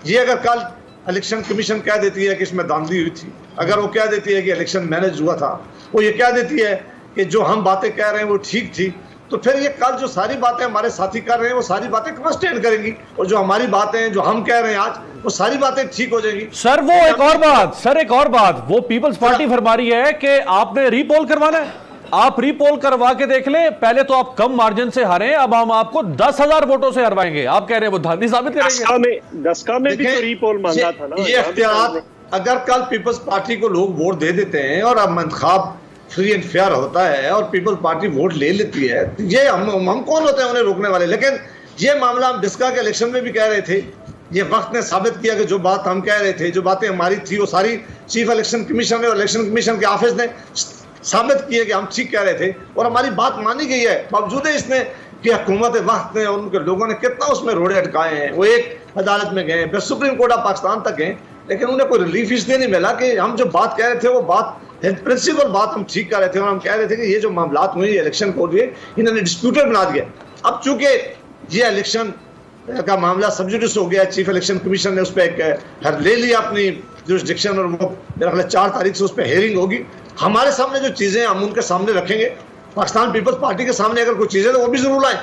ये अगर कल इलेक्शन कमीशन कह देती है कि इसमें धांधली हुई थी, अगर वो कह देती है कि इलेक्शन मैनेज हुआ था, वो ये कह देती है कि जो हम बातें कह रहे हैं वो ठीक थी, तो फिर ये कल जो सारी बातें हमारे साथी कर रहे हैं वो सारी बातें कहाँ स्टैंड करेंगी, और जो हमारी बातें हैं जो हम कह रहे हैं आज वो सारी बातें ठीक हो जाएंगी। सर वो एक और बात वो पीपल्स पार्टी फरमा रही है कि आपने रीपोल करवाना है, आप रीपोल करवा के देख लें, पहले तो आप कम मार्जिन से हारे, अब हम आपको 10,000 वोटों से हरवाएंगे। आप कह रहे हैं वो धांधली साबित करेंगे। दसका में भी तो रीपोल मांगा था ना। ये इख्तियार अगर कल पीपल्स पार्टी को लोग वोट दे देते हैं और अब इंतखाब फ्री एंड फेयर होता है और पीपल्स पार्टी वोट ले लेती है, तो ये हम कौन होते हैं उन्हें रोकने वाले। लेकिन ये मामला हम डिस्का के इलेक्शन में भी कह रहे थे, ये वक्त ने साबित किया कि जो बात हम कह रहे थे, जो बातें हमारी थी, वो सारी चीफ इलेक्शन कमीशन ने और इलेक्शन कमीशन के ऑफिस ने साबित किए कि हम ठीक कह रहे थे और हमारी बात मानी गई है। बावजूद इसने कि हुकूमत वक्त ने उनके लोगों ने कितना उसमें रोड़े अटकाए हैं। वो एक अदालत में गए, फिर सुप्रीम कोर्ट ऑफ पाकिस्तान तक गए, लेकिन उन्हें कोई रिलीफ इसलिए नहीं मिला कि हम जो बात कह रहे थे वो बात प्रिंसिपल बात हम ठीक कर रहे थे और हम कह रहे थे कि ये जो मामलात हुए इलेक्शन को लिए इन्होंने डिस्प्यूटेड बना दिया। अब चूंकि ये इलेक्शन का मामला सब्जुडिस हो गया, चीफ इलेक्शन कमीशन ने उस पर एक ले लिया अपनी जुरिस्डिक्शन और वो मेरा ख्याल 4 तारीख से उस पर हेयरिंग होगी। हमारे सामने जो चीज़ें हम उनके सामने रखेंगे, पाकिस्तान पीपल्स पार्टी के सामने अगर कोई चीज़ें तो वो भी जरूर लाएं।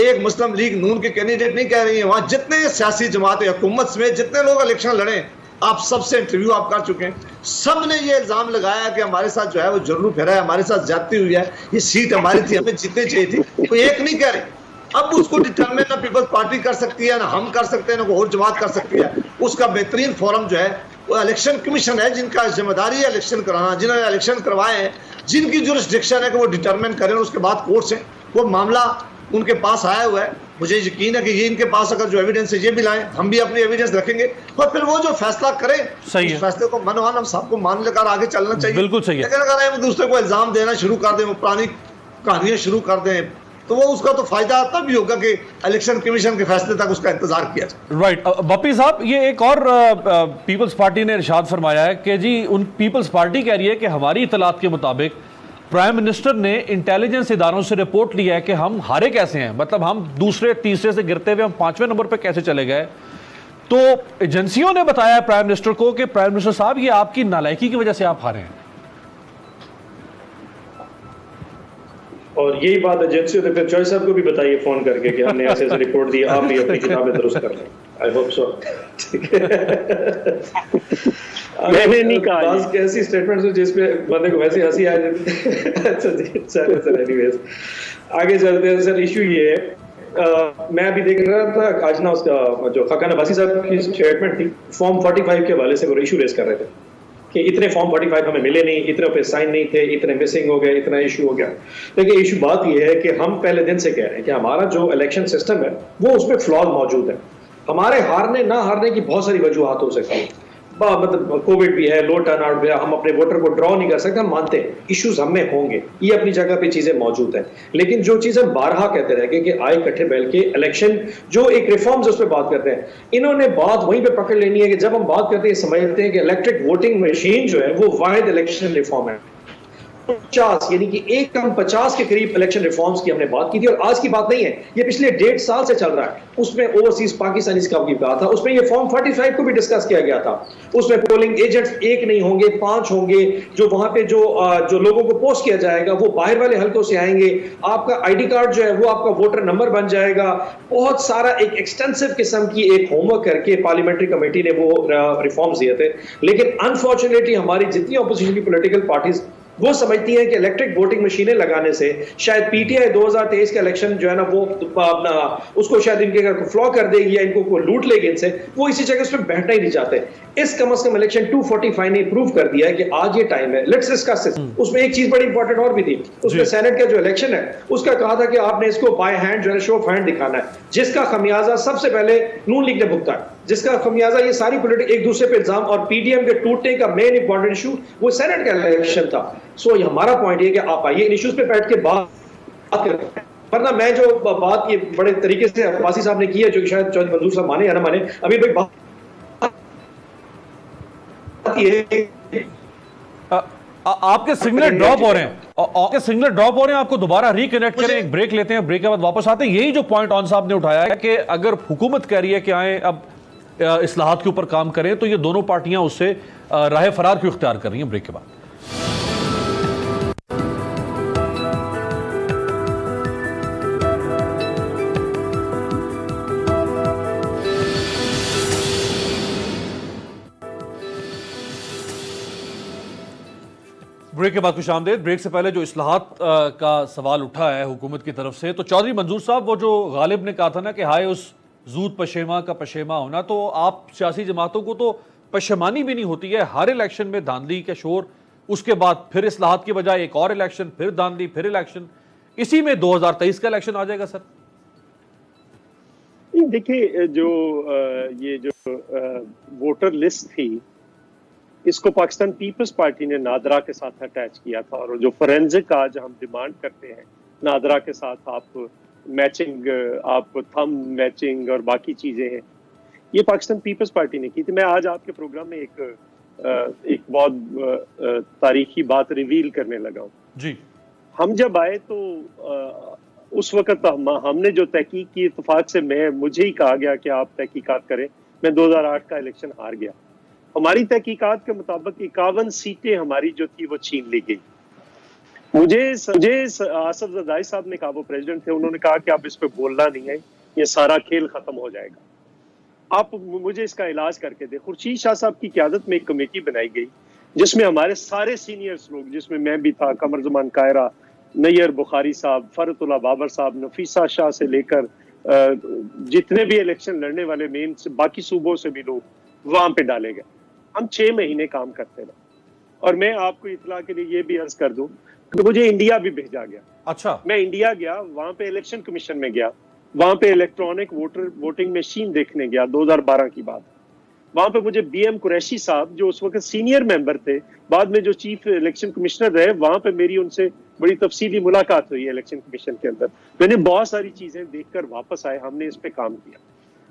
एक मुस्लिम लीग नून के कैंडिडेट नहीं कह रही है, वहाँ जितने सियासी जमातें हुकूमत में जितने लोग इलेक्शन लड़े, आप सबसे इंटरव्यू आप कर चुके हैं, सब ने ये इल्ज़ाम लगाया कि हमारे साथ जो है वो जुर्म फिरा है, हमारे साथ ज्यादती हुई है, ये सीट हमारी थी, हमें जीतनी चाहिए थी। कोई एक नहीं कह रहे। अब उसको डिटरमिन ना पीपल्स पार्टी कर सकती है, ना हम कर सकते हैं, ना कोई और जमात कर सकती है। उसका बेहतरीन फोरम जो है वो इलेक्शन कमीशन है, जिनका जिम्मेदारी है इलेक्शन कराना, जिन्होंने इलेक्शन करवाए हैं, जिनकी जुरिस्डिक्शन है कि वो डिटरमिन करें। उसके बाद कोर्ट से वो मामला उनके पास आया हुआ है। मुझे यकीन है कि ये इनके पास अगर जो एविडेंस है ये भी लाएं, हम भी अपनी एविडेंस रखेंगे और फिर वो जो फैसला करें उस फैसले को मनोहान हम सबको मान लेकर आगे चलना चाहिए। बिल्कुल सही है। लेकिन अगर हम दूसरे को इल्जाम देना शुरू कर दें, वो पुरानी कहानियां शुरू कर दें, तो वो उसका तो फायदा तब भी होगा कि इलेक्शन कमीशन के फैसले तक उसका इंतजार किया जाए। राइट बप्पी साहब, ये एक और पीपल्स पार्टी ने इरशाद फरमाया है कि जी उन पीपल्स पार्टी कह रही है कि हमारी इतलात के मुताबिक प्राइम मिनिस्टर ने इंटेलिजेंस इदारों से रिपोर्ट लिया है कि हम हारे कैसे हैं, मतलब हम दूसरे तीसरे से गिरते हुए हम 5वें नंबर पर कैसे चले गए। तो एजेंसियों ने बताया प्राइम मिनिस्टर को कि प्राइम मिनिस्टर साहब ये आपकी नालायकी की वजह से आप हारे हैं। और यही बात एजेंसियों ने फिर चॉइस साहब को भी बताइए फोन करके कि हमने ऐसे रिपोर्ट दी, आप भी अपनी किताबें दुरुस्त कर लें। I hope so. मैंने नहीं कहा ऐसी स्टेटमेंट जिसपे बंदे को वैसे हंसी आ जाती है। अच्छा जी, सर एनीवेज आगे चलते हैं। सर इशू ये है, मैं अभी देख रहा था आज ना उसका जो खाकान अब्बासी साहब की स्टेटमेंट थी, फॉर्म 45 के हवाले से वो इशू रेस कर रहे थे कि इतने फॉर्म 45 हमें मिले नहीं, इतने पे साइन नहीं थे, इतने मिसिंग हो गए, इतना इशू हो गया। देखिए इशू बात यह है कि हम पहले दिन से कह रहे हैं कि हमारा जो इलेक्शन सिस्टम है वो उसमें फ्लॉज मौजूद है। हमारे हारने ना हारने की बहुत सारी वजूहत हो सकती है, मतलब कोविड भी है, लो टर्न आउट भी है, हम अपने वोटर को ड्रॉ नहीं कर सकते, हम मानते हैं इश्यूज हमें होंगे, ये अपनी जगह पे चीजें मौजूद हैं। लेकिन जो चीज हम बारहा कहते रहे कि आए इकट्ठे बैठ के इलेक्शन जो एक रिफॉर्म्स उस पर बात करते हैं, इन्होंने बात वहीं पे पकड़ लेनी है कि जब हम बात करते हैं समझते हैं कि इलेक्ट्रिक वोटिंग मशीन जो है वो वाहिद इलेक्शन रिफॉर्म है। 50 यानी कि एक कम 50 के करीब इलेक्शन रिफॉर्म्स की हमने बात की थी और आज की बात नहीं है, ये पिछले 1.5 साल से चल रहा है। उसमें ओवरसीज पाकिस्तानी का भी कहा था, उसमें ये फॉर्म 45 को भी डिस्कस किया गया था। उसमें पोलिंग एजेंट्स 1 नहीं होंगे, 5 होंगे, जो वहां पे जो लोगों को पोस्ट किया जाएगा वो बाहर वाले हल्कों से आएंगे, आपका आईडी कार्ड जो है वो आपका वोटर नंबर बन जाएगा। बहुत सारा एक एक्सटेंसिव किस्म की एक होमवर्क करके पार्लियामेंट्री कमेटी ने वो रिफॉर्म्स दिए थे। लेकिन अनफॉर्चुनेटली हमारी जितनी ऑपोजिशन की पॉलिटिकल पार्टीज वो समझती हैं कि इलेक्ट्रिक वोटिंग मशीनें लगाने से शायद पीटीआई 2023 का इलेक्शन जो है ना वो उसको शायद इनके अगर फ्लॉ कर देगी या इनको लूट लेगी इनसे, वो इसी जगह उस पर बैठना ही नहीं चाहते। इस कम से कम इलेक्शन 245 ने प्रूव कर दिया है कि आज ये टाइम है, लेट्स डिस्कस दिस। उसमें एक चीज बड़ी इंपॉर्टेंट और भी थी, उसमें सेनेट का जो इलेक्शन है उसका कहा था कि आपने इसको बाय हैंड जो है शो ऑफ हैंड दिखाना है, जिसका खमियाजा सबसे पहले नून लीग ने भुगता है, जिसका खमियाजा ये सारी पॉलिटिक्स एक दूसरे पे इल्जाम और पीडीएम के टूटने का मेन इंपॉर्टेंट इशू वो सेनेट का इलेक्शन था। सो हमारा पॉइंट ये कि आप आइए इन इश्यूज पे बैठ के बात करें, वरना मैं जो बात ये बड़े तरीके से अब्बासी साहब ने की है, जो कि शायद चौधरी मंजूर साहब माने या ना माने, अभी भाई बात ये आपके सिग्नल ड्रॉप हो रहे हैं, आपके सिग्नल ड्रॉप हो रहे हैं, आपको दोबारा रिकनेक्ट करें, एक ब्रेक लेते हैं, ब्रेक के बाद वापस आते हैं। यही जो पॉइंट ऑन साहब ने उठाया है कि अगर हुकूमत कह रही है कि आए अब इस्लाहात के ऊपर काम करें, तो ये दोनों पार्टियां उससे राह फरार क्यों इख्तियार कर रही हैं। ब्रेक के बाद ब्रेक के बाद खुश आमदेद। ब्रेक से पहले जो इस्लाहात का सवाल उठा है हुकूमत की तरफ से, तो चौधरी मंजूर साहब, वो जो गालिब ने कहा था ना कि हाय उस जूद पशेमा का पशेमा होना, तो आप सियासी जमातों को तो पशेमानी भी नहीं होती है। हर इलेक्शन में धांधली का शोर, उसके बाद फिर इस्लाहात की बजाय एक और इलेक्शन, फिर धांधली, फिर इलेक्शन। इसी में 2023 का इलेक्शन आ जाएगा सर। देखिए, ये जो वोटर लिस्ट थी, इसको पाकिस्तान पीपल्स पार्टी ने नादरा के साथ अटैच किया था, और जो फोरेंसिक आज हम डिमांड करते हैं नादरा के साथ, आप मैचिंग, आप थंब मैचिंग और बाकी चीजें हैं, ये पाकिस्तान पीपल्स पार्टी ने की थी। मैं आज आपके प्रोग्राम में एक बहुत तारीखी बात रिवील करने लगा हूँ जी। हम जब आए तो उस वक्त हमने जो तहकीक की, इत्तेफाक से मुझे ही कहा गया कि आप तहकीकात करें। मैं 2008 का इलेक्शन हार गया। हमारी तहकीकात के मुताबिक 51 सीटें हमारी जो थी वो छीन ली गई। मुझे आसफ जरदारी साहब ने कहा, वो प्रेसिडेंट थे, उन्होंने कहा कि आप इस पे बोलना नहीं है, ये सारा खेल खत्म हो जाएगा, आप मुझे इसका इलाज करके दे। खुर्शीद शाह साहब की क़यादत में एक कमेटी बनाई गई जिसमें हमारे सारे सीनियर्स लोग, जिसमें मैं भी था, कमर जमान कायरा, नैयर बुखारी साहब, फरतुल्लाह बाबर साहब, नफीसा शाह से लेकर जितने भी इलेक्शन लड़ने वाले मेन बाकी सूबों से भी लोग वहां पे डाले गए। हम 6 महीने काम करते रहे, और मैं आपको इतला के लिए ये भी अर्ज कर दूं कि मुझे इंडिया भी भेजा गया। अच्छा। मैं इंडिया गया, वहां पे इलेक्शन कमीशन में गया, वहां पे इलेक्ट्रॉनिक वोटिंग मशीन देखने गया, 2012 की बात। वहां पे मुझे BM कुरैशी साहब, जो उस वक्त सीनियर मेंबर थे, बाद में जो चीफ इलेक्शन कमिश्नर रहे, वहां पे मेरी उनसे बड़ी तफसीली मुलाकात हुई इलेक्शन कमीशन के अंदर। मैंने बहुत सारी चीजें देखकर वापस आए, हमने इस पे काम किया।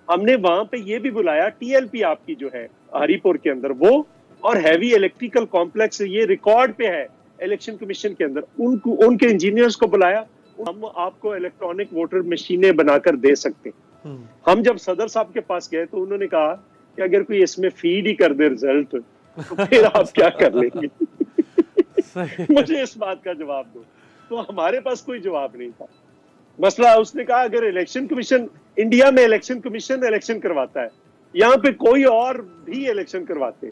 हमने वहां पे ये भी बुलाया, TLP आपकी जो है हरीपुर के अंदर, वो और हैवी इलेक्ट्रिकल कॉम्प्लेक्स, ये रिकॉर्ड पे है इलेक्शन कमीशन के अंदर, उनके इंजीनियर्स को बुलाया। हम आपको इलेक्ट्रॉनिक वोटर मशीनें बनाकर दे सकते हैं। हम जब सदर साहब के पास गए तो उन्होंने कहा कि अगर कोई इसमें फीड ही कर दे रिजल्ट तो फिर आप क्या कर लेंगे। मुझे इस बात का जवाब दो। तो हमारे पास कोई जवाब नहीं था। मसला उसने कहा, अगर इलेक्शन कमीशन, इंडिया में इलेक्शन कमीशन इलेक्शन करवाता है, यहाँ पे कोई और भी इलेक्शन करवाते,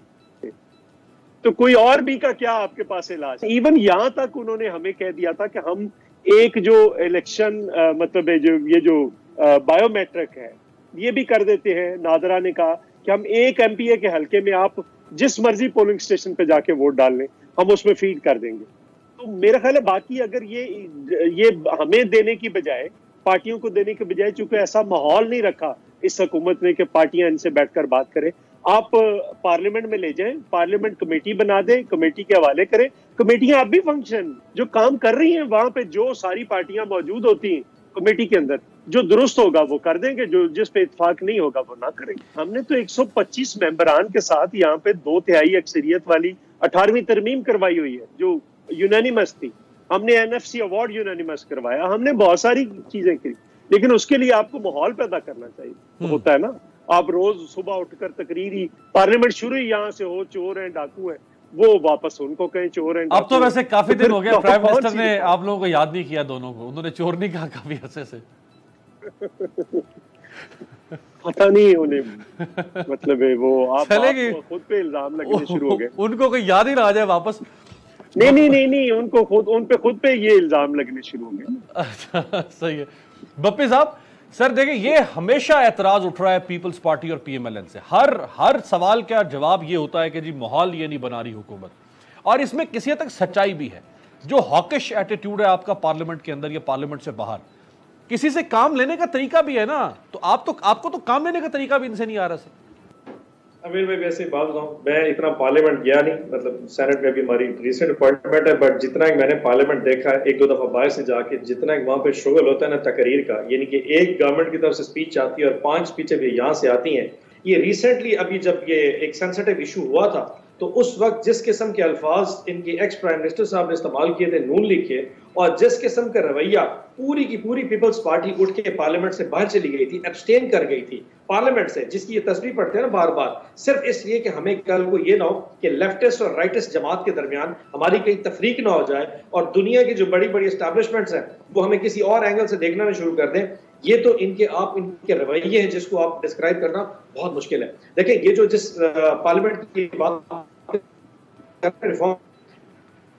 तो कोई और भी का क्या आपके पास इलाज। इवन यहाँ तक उन्होंने हमें कह दिया था कि हम एक जो इलेक्शन मतलब ये जो बायोमेट्रिक है ये भी कर देते हैं। नादरा ने कहा कि हम एक MPA के हल्के में आप जिस मर्जी पोलिंग स्टेशन पे जाके वोट डाल लें, हम उसमें फीड कर देंगे। तो मेरा ख्याल है बाकी अगर ये हमें देने की बजाय, पार्टियों को देने के बजाय, चूंकि ऐसा माहौल नहीं रखा इस हुकूमत ने कि पार्टियां इनसे बैठकर बात करें, आप पार्लियामेंट में ले जाएं, पार्लियामेंट कमेटी बना दें, कमेटी के हवाले करें। कमेटियां अब भी फंक्शन जो काम कर रही हैं, वहां पे जो सारी पार्टियां मौजूद होती हैं कमेटी के अंदर, जो दुरुस्त होगा वो कर देंगे, जो जिस पे इत्तेफाक नहीं होगा वो ना करेंगे। हमने तो 125 मेंबरान के साथ यहाँ पे 2/3 अक्सरियत वाली 18वीं तरमीम करवाई हुई है जो यूनानिमस थी। हमने NFC अवार्ड यूनानिमस करवाया, हमने बहुत सारी चीजें की, लेकिन उसके लिए आपको माहौल पैदा करना चाहिए। तो होता है ना, आप रोज सुबह उठकर तकरीरी पार्लियामेंट शुरू ही यहाँ से हो, चोर हैं, डाकू हैं, वो वापस उनको कहें चोर हैं। अब तो वैसे काफी दिन हो गया, प्राइम मिनिस्टर ने आप लोगों को याद नहीं किया दोनों को, उन्होंने चोर नहीं कहा काफी अरसे से। पता नहीं उन्हें, मतलब है वो आप खुद पे इल्जाम लगने शुरू हो गए। उनको कोई याद ही ना आ जाए वापस। नहीं, उन पे खुद पे ये इल्जाम लगने शुरू हो गए। अच्छा, सही है। बप्पी साहब, सर देखिए, ये हमेशा एतराज उठ रहा है पीपल्स पार्टी और PMLN से। हर सवाल का जवाब ये होता है कि जी माहौल ये नहीं बना रही हुकूमत, और इसमें किसी हद तक सच्चाई भी है। जो हॉकिश एटीट्यूड है आपका पार्लियामेंट के अंदर या पार्लियामेंट से बाहर, किसी से काम लेने का तरीका भी है ना, तो आपको तो काम लेने का तरीका भी इनसे नहीं आ रहा सर। अमीर भाई, वैसे बात बताऊं, मैं इतना पार्लियामेंट गया नहीं, मतलब सेनेट में भी हमारी रिसेंट अपॉइंटमेंट है, बट जितना मैंने पार्लियामेंट देखा है 1-2 दफा बाहर से जाके, जितना वहां पे शुगल होता है ना तकरीर का, यानी कि एक गवर्नमेंट की तरफ से स्पीच आती है और 5 स्पीचें भी यहाँ से आती हैं। ये रिसेंटली अभी जब ये एक सेंसिटिव इशू हुआ था, तो उस वक्त जिस किस्म के अल्फाज इनके एक्स प्राइम मिनिस्टर साहब ने इस्तेमाल किए थे नून लीग के, और जिस किस्म का रवैया पूरी की पूरी पीपल्स पार्टी उठ के पार्लियामेंट से बाहर चली गई थी, एब्सटेन कर गई थी पार्लियामेंट से, जिसकी ये तस्वीर पढ़ते हैं ना बार बार, सिर्फ इसलिए कि हमें कल को ये ना हो कि लेफ्टिस्ट और राइटिस्ट जमात के दरमियान हमारी कहीं तफरीक ना हो जाए और दुनिया की जो बड़ी बड़ी एस्टैब्लिशमेंट्स हैं वो हमें किसी और एंगल से देखना ना शुरू कर दें। ये तो इनके रवैये हैं जिसको आप डिस्क्राइब करना बहुत मुश्किल है। देखिए, ये जो जिस पार्लियामेंट की बात रिफॉर्म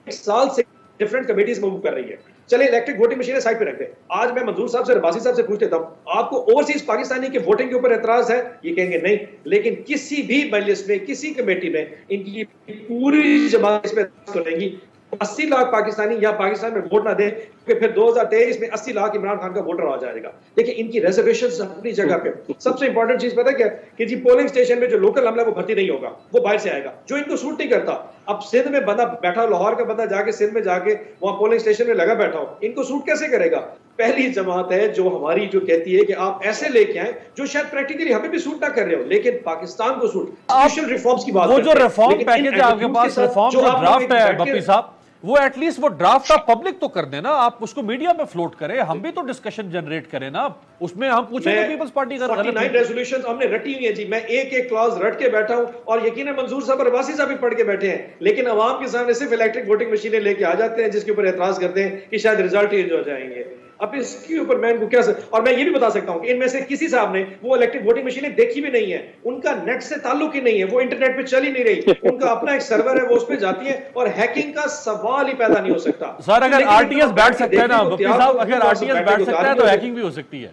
साल से डिफरेंट कमेटीज मूव कर रही है। चले इलेक्ट्रिक वोटिंग मशीनें साइड पे रखते हैं। आज मैं मंजूर साहब से, रबासी साहब से पूछते था, आपको ओवरसीज पाकिस्तानी के वोटिंग के ऊपर एतराज है? ये कहेंगे नहीं, लेकिन किसी भी मजलिस में, किसी कमेटी में इनकी पूरी जमात इस पे करेंगी 80 लाख पाकिस्तानी या पाकिस्तान में वोट ना दे, फिर 2023 में 80 लाख इमरान खान का वोटर आ जाएगा। देखिए इनकी रिजर्वेशंस अपनी जगह पे। सबसे इंपॉर्टेंट चीज पता है क्या कि जी पोलिंग स्टेशन में जो लोकल अमला वो भर्ती नहीं होगा, वो बाहर से आएगा, जो इनको सूट नहीं करता। अब सिंध में बंदा बैठा, लाहौर का बंदा जाके सिंध में जाके वहां पोलिंग स्टेशन में लगा बैठा हो, इनको सूट कैसे करेगा? पहली जमात है जो हमारी जो कहती है कि आप ऐसे लेके आए जो शायद प्रैक्टिकली हमें भी सूट ना कर रहे हो, लेकिन पाकिस्तान को सूट। सोशल रिफॉर्म्स की बात, वो जो रिफॉर्म पैकेज है आपके पास, रिफॉर्म जो ड्राफ्ट है बप्पी साहब, वो एटलीस्ट वो ड्राफ्ट आप पब्लिक तो कर देना, आप उसको मीडिया में फ्लोट करें, हम भी तो डिस्कशन जनरेट करें ना, उसमें हम पूछेंगे पीपल्स पार्टी का 49 रेजोल्यूशंस हमने रटी हुई है जी। मैं एक एक क्लॉज रट के बैठा हूं और यकीनन मंजूर साहब और रबासी साहब भी पढ़ के बैठे हैं, लेकिन अवाम के सामने सिर्फ इलेक्ट्रिक वोटिंग मशीनें लेके आ जाते हैं जिसके ऊपर एतराज करते हैं कि शायद रिजल्ट चेंज हो जाएंगे। अब इसके ऊपर मैं इनको क्या और मैं ये भी बता सकता हूं कि इनमें से किसी साहब ने वो इलेक्ट्रिक वोटिंग मशीनें देखी भी नहीं है, उनका नेट से ताल्लुक ही नहीं है, वो इंटरनेट पे चल ही नहीं रही, उनका अपना एक सर्वर है, वो उस पे जाती है और हैकिंग का सवाल ही पैदा नहीं हो सकता। सर अगर आरटीएस बैठ सकता है ना बप्पी साहब, अगर आरटीएस बैठ सकता है तो हैकिंग भी हो सकती है।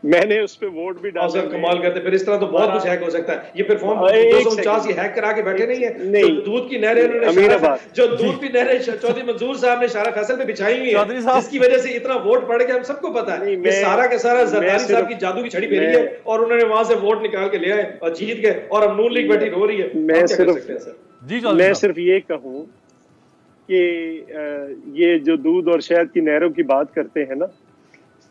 मैंने उस पे वोट भी डाला। कमाल करते, फिर इस तरह तो बहुत कुछ हैक हो सकता है। ये फिर फॉर्म 249 हैक करा के बैठे नहीं है। नहीं, दूध की नहरें जो दूध की नहरें चौधरी मंजूर साहब ने शारा फैसल पे बिछाई हुई है, जिसकी वजह से इतना वोट पड़ गया, हम सबको पता है कि सारा का सारा जरदारी साहब की जादू की छड़ी फेरी है और उन्होंने वहां से वोट निकाल के ले आए और जीत गए और अब नून लीग बैठी रो रही है। मैं सिर्फ ये कहूं कि ये जो दूध और शहद की नहरों की बात करते हैं ना,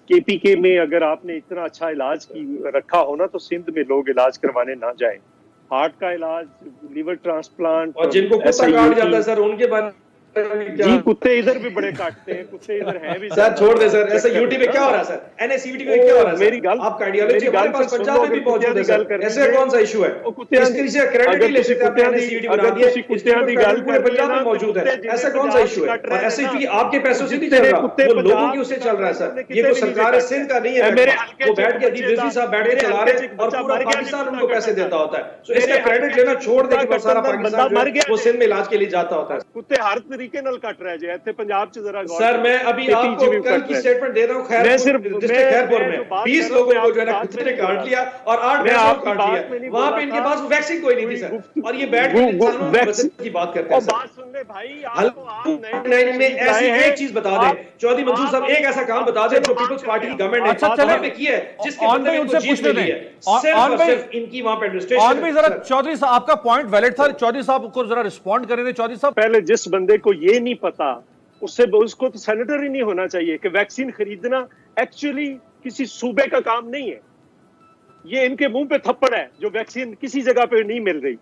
केपीके में अगर आपने इतना अच्छा इलाज की रखा हो ना, तो सिंध में लोग इलाज करवाने ना जाएं। हार्ट का इलाज, लीवर ट्रांसप्लांट, और जिनको कुत्ता काट जाता है सर, उनके बारे जी कुत्ते इधर भी बड़े काटते हैं, कुत्ते इधर हैं भी। सर छोड़ दे सर, ऐसे यूटी में क्या हो रहा है सर, एनएससीवीटी में क्या हो रहा है? मेरी गल, आपका आइडियोलॉजी हमारे पास पंजाब में भी मौजूद है सर, ऐसे कौन सा इशू है? इसके से क्रेडिट ले सकते हैं, एनएससीवीटी बना दिया, कुत्ते की गल पूरे पंजाब में मौजूद है, ऐसा कौन सा इशू है? और एससीवी आपके पैसों से नहीं चल रहा, वो लोगों की उससे चल रहा है सर। ये कोई सरकार सिंध का नहीं है, वो बैठ के अदीब रिजवी साहब बैठ के चला रहे और पूरा पाकिस्तान उनको पैसे देता होता है। सो इसका क्रेडिट लेना छोड़ दे कि सारा पाकिस्तान वो सिंध में इलाज के लिए जाता होता है। कुत्ते हर तरीके नाल कट रहे हैं ਇੱਥੇ ਪੰਜਾਬ ਚ जरा सर मैं अभी आपको कल की स्टेटमेंट दे रहा हूं, खैरपुर में 20 लोगों को जो है ना कुत्ते ने काट लिया और 8 भैंसों को काट लिया, वहां पे इनके पास वैक्सीन कोई नहीं थी सर, और ये बैठ के इंसानों की मदद की बात करते हैं सर। बात सुन ले भाई, आप नहीं ऐसी एक चीज बता दे चौधरी मंजूर साहब, एक ऐसा काम बता दे जो पीपल्स पार्टी की गवर्नमेंट ने वहां पे किया है जिसके बदले में उनसे पूछने लिए सिर्फ इनकी वहां पे एडमिनिस्ट्रेशन। भी जरा चौधरी साहब आपका पॉइंट वैलिड था, चौधरी साहब को जरा रिस्पॉन्ड करें। चौधरी साहब, पहले जिस बंदे को ये नहीं पता उसको तो सेनेटर ही नहीं होना चाहिए कि वैक्सीन खरीदना एक्चुअली किसी सूबे का काम नहीं है। ये इनके मुंह पे थप्पड़ है जो वैक्सीन किसी जगह पे नहीं मिल रही।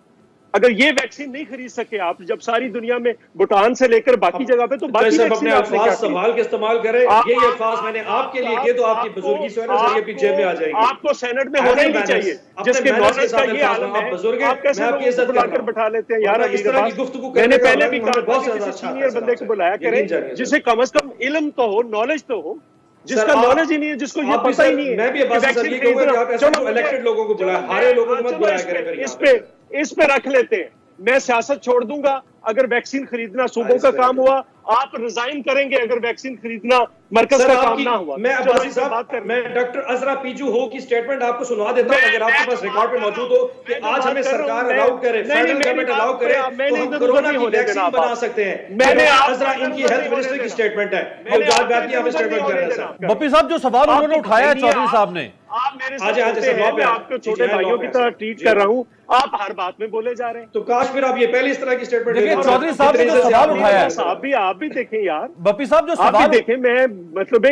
अगर ये वैक्सीन नहीं खरीद सके आप, जब सारी दुनिया में भूटान से लेकर बाकी जगह पे, तो बाकी अपने अल्फाज संभाल के इस्तेमाल करें। ये अल्फाज मैंने आपके लिए किए तो आपकी बुजुर्गी से ना सर ये पीछे में आ जाएगी। आपको सेनेट में होना ही नहीं चाहिए, जिसके नॉलेज का ये आलम है। बुजुर्ग आप कैसे आपकी इज्जत बुलाकर बैठा लेते हैं यार? इस तरह की गुफ्तगू मैंने पहले भी कहा बहुत ज्यादा सीनियर बंदे को बुलाया करें जिसे कम से कम इल्म तो हो, नॉलेज तो हो, जिसका नॉलेज ही नहीं है, जिसको ये पता ही नहीं है। मैं भी अब्बास सर ये कहूंगा कि आप ऐसे इलेक्टेड लोगों को बुलाएं, हारे लोगों को मत बुलाया करें। इस पे रख लेते हैं, मैं सियासत छोड़ दूंगा अगर वैक्सीन खरीदना सूबों का काम हुआ, आप रिजाइन करेंगे अगर वैक्सीन खरीदना मरकज का काम ना हुआ। मैं अब्बासी साहब, मैं डॉक्टर अजरा पीजू हो की स्टेटमेंट आपको सुनवा देता हूं, अगर आपके पास रिकॉर्ड पे मौजूद हो कि आज हमें सरकार अलाउ करे, फेडरल गवर्नमेंट अलाउ करे तो हम कोरोना की वैक्सीन बना सकते हैं। मैंने अजरा इनकी हेल्थ मिनिस्टर की स्टेटमेंट है, गुलजार बैती हमें स्टेटमेंट कर रहे हैं। बप्पी साहब जो सवाल उन्होंने उठाया है चौधरी साहब ने, आप मेरे साथ मैं आपको छोटे भाइयों की तरह ट्रीट कर रहा हूं, आप हर बात में बोले जा रहे हैं। तो काश फिर आप ये पहले इस तरह की स्टेटमेंट देखिए चौधरी साहब ने जो सवाल उठाया है, आप भी देखें यार, बप्पी साहब जो सवाल देखें, मैं मतलब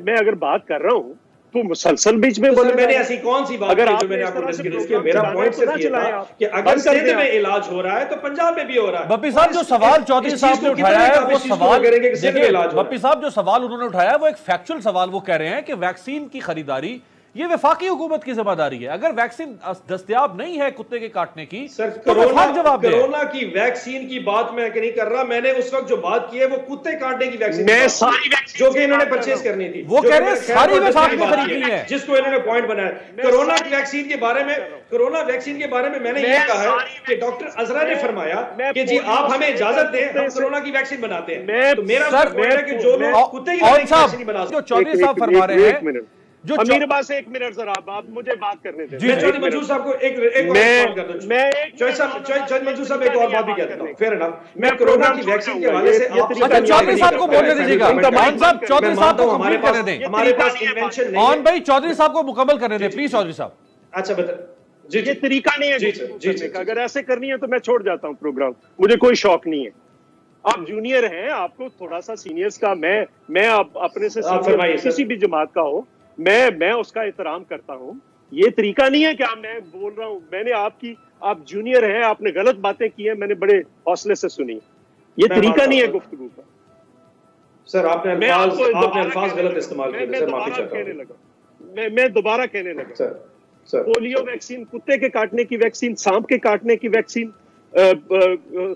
मैं अगर बात कर रहा हूं तो मुसलसल बीच में बोले। मैंने ऐसी कौन सी बात अगर जो मैंने आपको डिस्कस किया, मेरा पॉइंट सिर्फ ये था कि अगर सिंध में इलाज हो रहा है तो पंजाब में भी हो रहा है। बप्पी साहब जो सवाल चौधरी साहब ने उठाया है वो सवाल, देखिए बप्पी साहब जो सवाल उन्होंने उठाया है वो एक फैक्चुअल सवाल, वो कह रहे हैं कि वैक्सीन की खरीदारी ये वफाकी हुकूमत की जिम्मेदारी है। अगर वैक्सीन दस्तयाब नहीं है कुत्ते के काटने की सर, तो कोरोना की वैक्सीन की बात मैं नहीं कर रहा। मैंने उस वक्त जो बात की है वो कुत्ते काटने की वैक्सीन, मैं सारी वैक्सीन जो कि इन्होंने परचेज करनी थी, वो कह रहे हैं सारी वफाक में खरीदनी है, जिसको इन्होंने पॉइंट बनाया। कोरोना की वैक्सीन के बारे में, कोरोना वैक्सीन के बारे में मैंने ये कहा है कि डॉक्टर अजरा ने फरमाया कि जी आप हमें इजाजत दें, हम कोरोना की वैक्सीन बनाते हैं। तो मेरा पॉइंट है कि जो लोग कुत्ते की वैक्सीन नहीं बना सकते, जो चौधरी साहब फरमा रहे हैं, जो अमीर बात से एक मिनट जरा आप मुझे बात करने दें। मैं चौधरी मंजूर साहब को एक और कर दूं। मैं चौधरी मंजूर साहब एक और बात भी कहता हूं, फेयर एनफ। मैं कोरोना की वैक्सीन के हवाले से चौधरी साहब को बोलने दीजिएगा, चौधरी साहब को कंप्लीट करने दें, हमारे पास इन्वेंशन नहीं ऑन भाई चौधरी साहब को मुकम्मल करने दें प्लीज। चौधरी साहब अच्छा बता जी, ये तरीका नहीं है अगर ऐसे करनी है तो मैं छोड़ जाता हूं प्रोग्राम, मुझे कोई शौक नहीं है। आप जूनियर हैं, आपको थोड़ा सा सीनियर्स का मैं अपने से किसी भी जमात का हो, मैं उसका एहतराम करता हूं। ये तरीका नहीं है कि मैं बोल रहा हूं, मैंने आप जूनियर हैं, आपने गलत बातें की हैं, मैंने बड़े हौसले से सुनी। ये तरीका नहीं है गुफ्तगू का। सर आपने अल्फाज गलत इस्तेमाल किए, मैं दोबारा कहने लगा। पोलियो वैक्सीन, कुत्ते के काटने की वैक्सीन, सांप के काटने की वैक्सीन,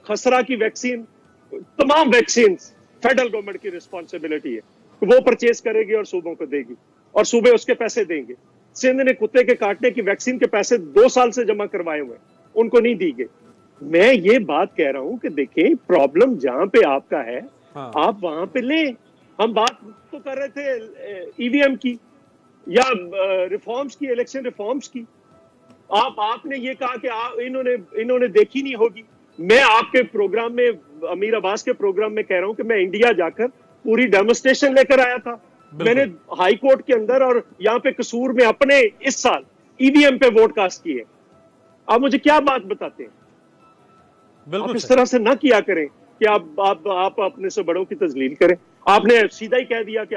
खसरा की वैक्सीन, तमाम वैक्सीन फेडरल गवर्नमेंट की रिस्पॉन्सिबिलिटी है, वो परचेज करेगी और सूबों को देगी और सूबे उसके पैसे देंगे। सिंध ने कुत्ते के काटने की वैक्सीन के पैसे 2 साल से जमा करवाए हुए, उनको नहीं दी गई। मैं ये बात कह रहा हूं कि देखें, प्रॉब्लम जहां पे आपका है आप वहां पे लें। हम बात तो कर रहे थे ईवीएम की या रिफॉर्म्स की, इलेक्शन रिफॉर्म्स की। आपने ये कहा कि इन्होंने देखी नहीं होगी। मैं आपके प्रोग्राम में, अमीर अब्बास के प्रोग्राम में कह रहा हूं कि मैं इंडिया जाकर पूरी डेमोन्स्ट्रेशन लेकर आया था। मैंने हाई कोर्ट के अंदर और यहाँ पे कसूर में अपने इस साल ईवीएम पे वोट कास्ट किए। आप मुझे क्या बात बताते हैं? आप इस तरह से ना किया करें कि आप अपने से बड़ों की तजलील करें। आपने सीधा ही कह दिया कि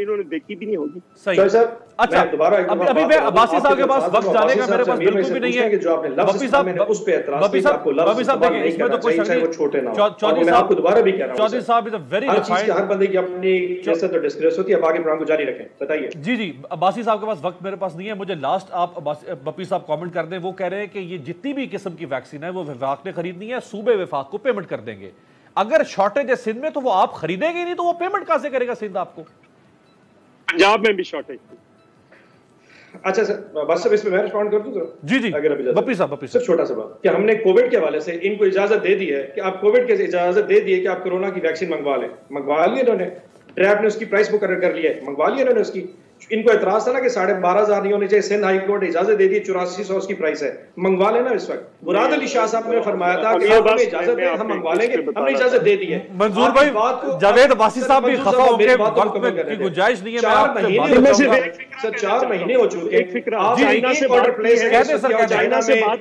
इन्होंने देखी भी नहीं होगी। सही। सर अच्छा, अभी मैं अब्बासी साहब के पास वक्त जाने का मेरे पास बिल्कुल भी नहीं है। जो आपने लफ्ज़ इस्तेमाल मैंने उस पे एतराज़ किया, आपको लफ्ज़ इस्तेमाल नहीं करना चाहिए, चाहे वो छोटे ना हो। चौधरी मैं आपको दोबारा भी कह रहा हूं, चौधरी साहब इज अ वेरी रिफाइंड, हर बंदे की अपनी हैसियत और डिस्क्रेस होती है। अब आगे प्रोग्राम को जारी रखें, बताइए। जी अब्बासी साहब के पास वक्त मेरे पास नहीं है। मुझे लास्ट आप बप्पी साहब कमेंट कर दें। वो कह रहे हैं कि ये जितनी भी किस्म की वैक्सीन है वो विभाग ने खरीदनी है, सूबे विभाग को पेमेंट कर देंगे। अगर शॉर्टेज है सिंध में तो वो आप खरीदेंगे नहीं, तो वो पेमेंट कहां से करेगा सिंध आपको? पंजाब में भी शॉर्टेज। अच्छा सर, बस सब इसमें मैं रिस्पॉन्ड कर दूं सर? जी अगर अभी बप्पी साहब सर छोटा सा बात कि हमने कोविड के हवाले से इनको इजाजत दे दी है कि आप कोविड के इजाजत दे दी है कि आप कोरोना की वैक्सीन मंगवा लें। मंगवा ली इन्होंने, ड्रैफ्ट ने उसकी प्राइस मुकर्रर कर लिया है, मंगवा लिया इन्होंने उसकी। इनको एतराज था ना कि 12,500 नहीं होनी चाहिए, सिंध हाई कोर्ट इजाजत दे दी, 8400 उसकी प्राइस है, मंगवा लेना इस वक्त। मुराद अली शाह साहब ने फरमाया था कि आप हमें इजाजत दें, हम मंगवा लेंगे, हमने इजाजत दे दी है। मंजूर भाई, जावेद अब्बासी साहब भी खफा होंगे, गुंजाइश नहीं है। मैं 4 महीने हो चुके, एक फिक्रा चाइना से बात की है, चाइना से बात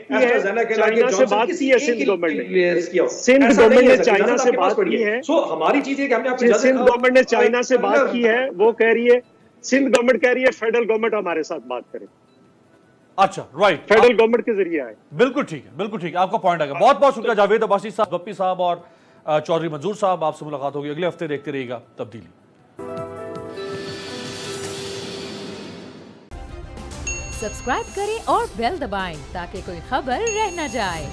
की है, सिंध गवर्नमेंट ने चाइना से बात की है। सो हमारी चीज है कि हमने सिंध गवर्नमेंट ने चाइना से बात की है, वो कह रही है, सिंध गवर्नमेंट कह रही है फेडरल गवर्नमेंट हमारे साथ बात करे। अच्छा, राइट, फेडरल गवर्नमेंट के जरिए आए। बिल्कुल ठीक है, बिल्कुल ठीक है, आपका पॉइंट आ गया। बहुत बहुत शुक्रिया जावेद अब्बासी साहब, बप्पी साहब और चौधरी मंजूर साहब। आपसे मुलाकात होगी अगले हफ्ते। देखते रहिएगा तब्दीली। सब्सक्राइब करें और बेल दबाएं ताकि कोई खबर रह न जाए।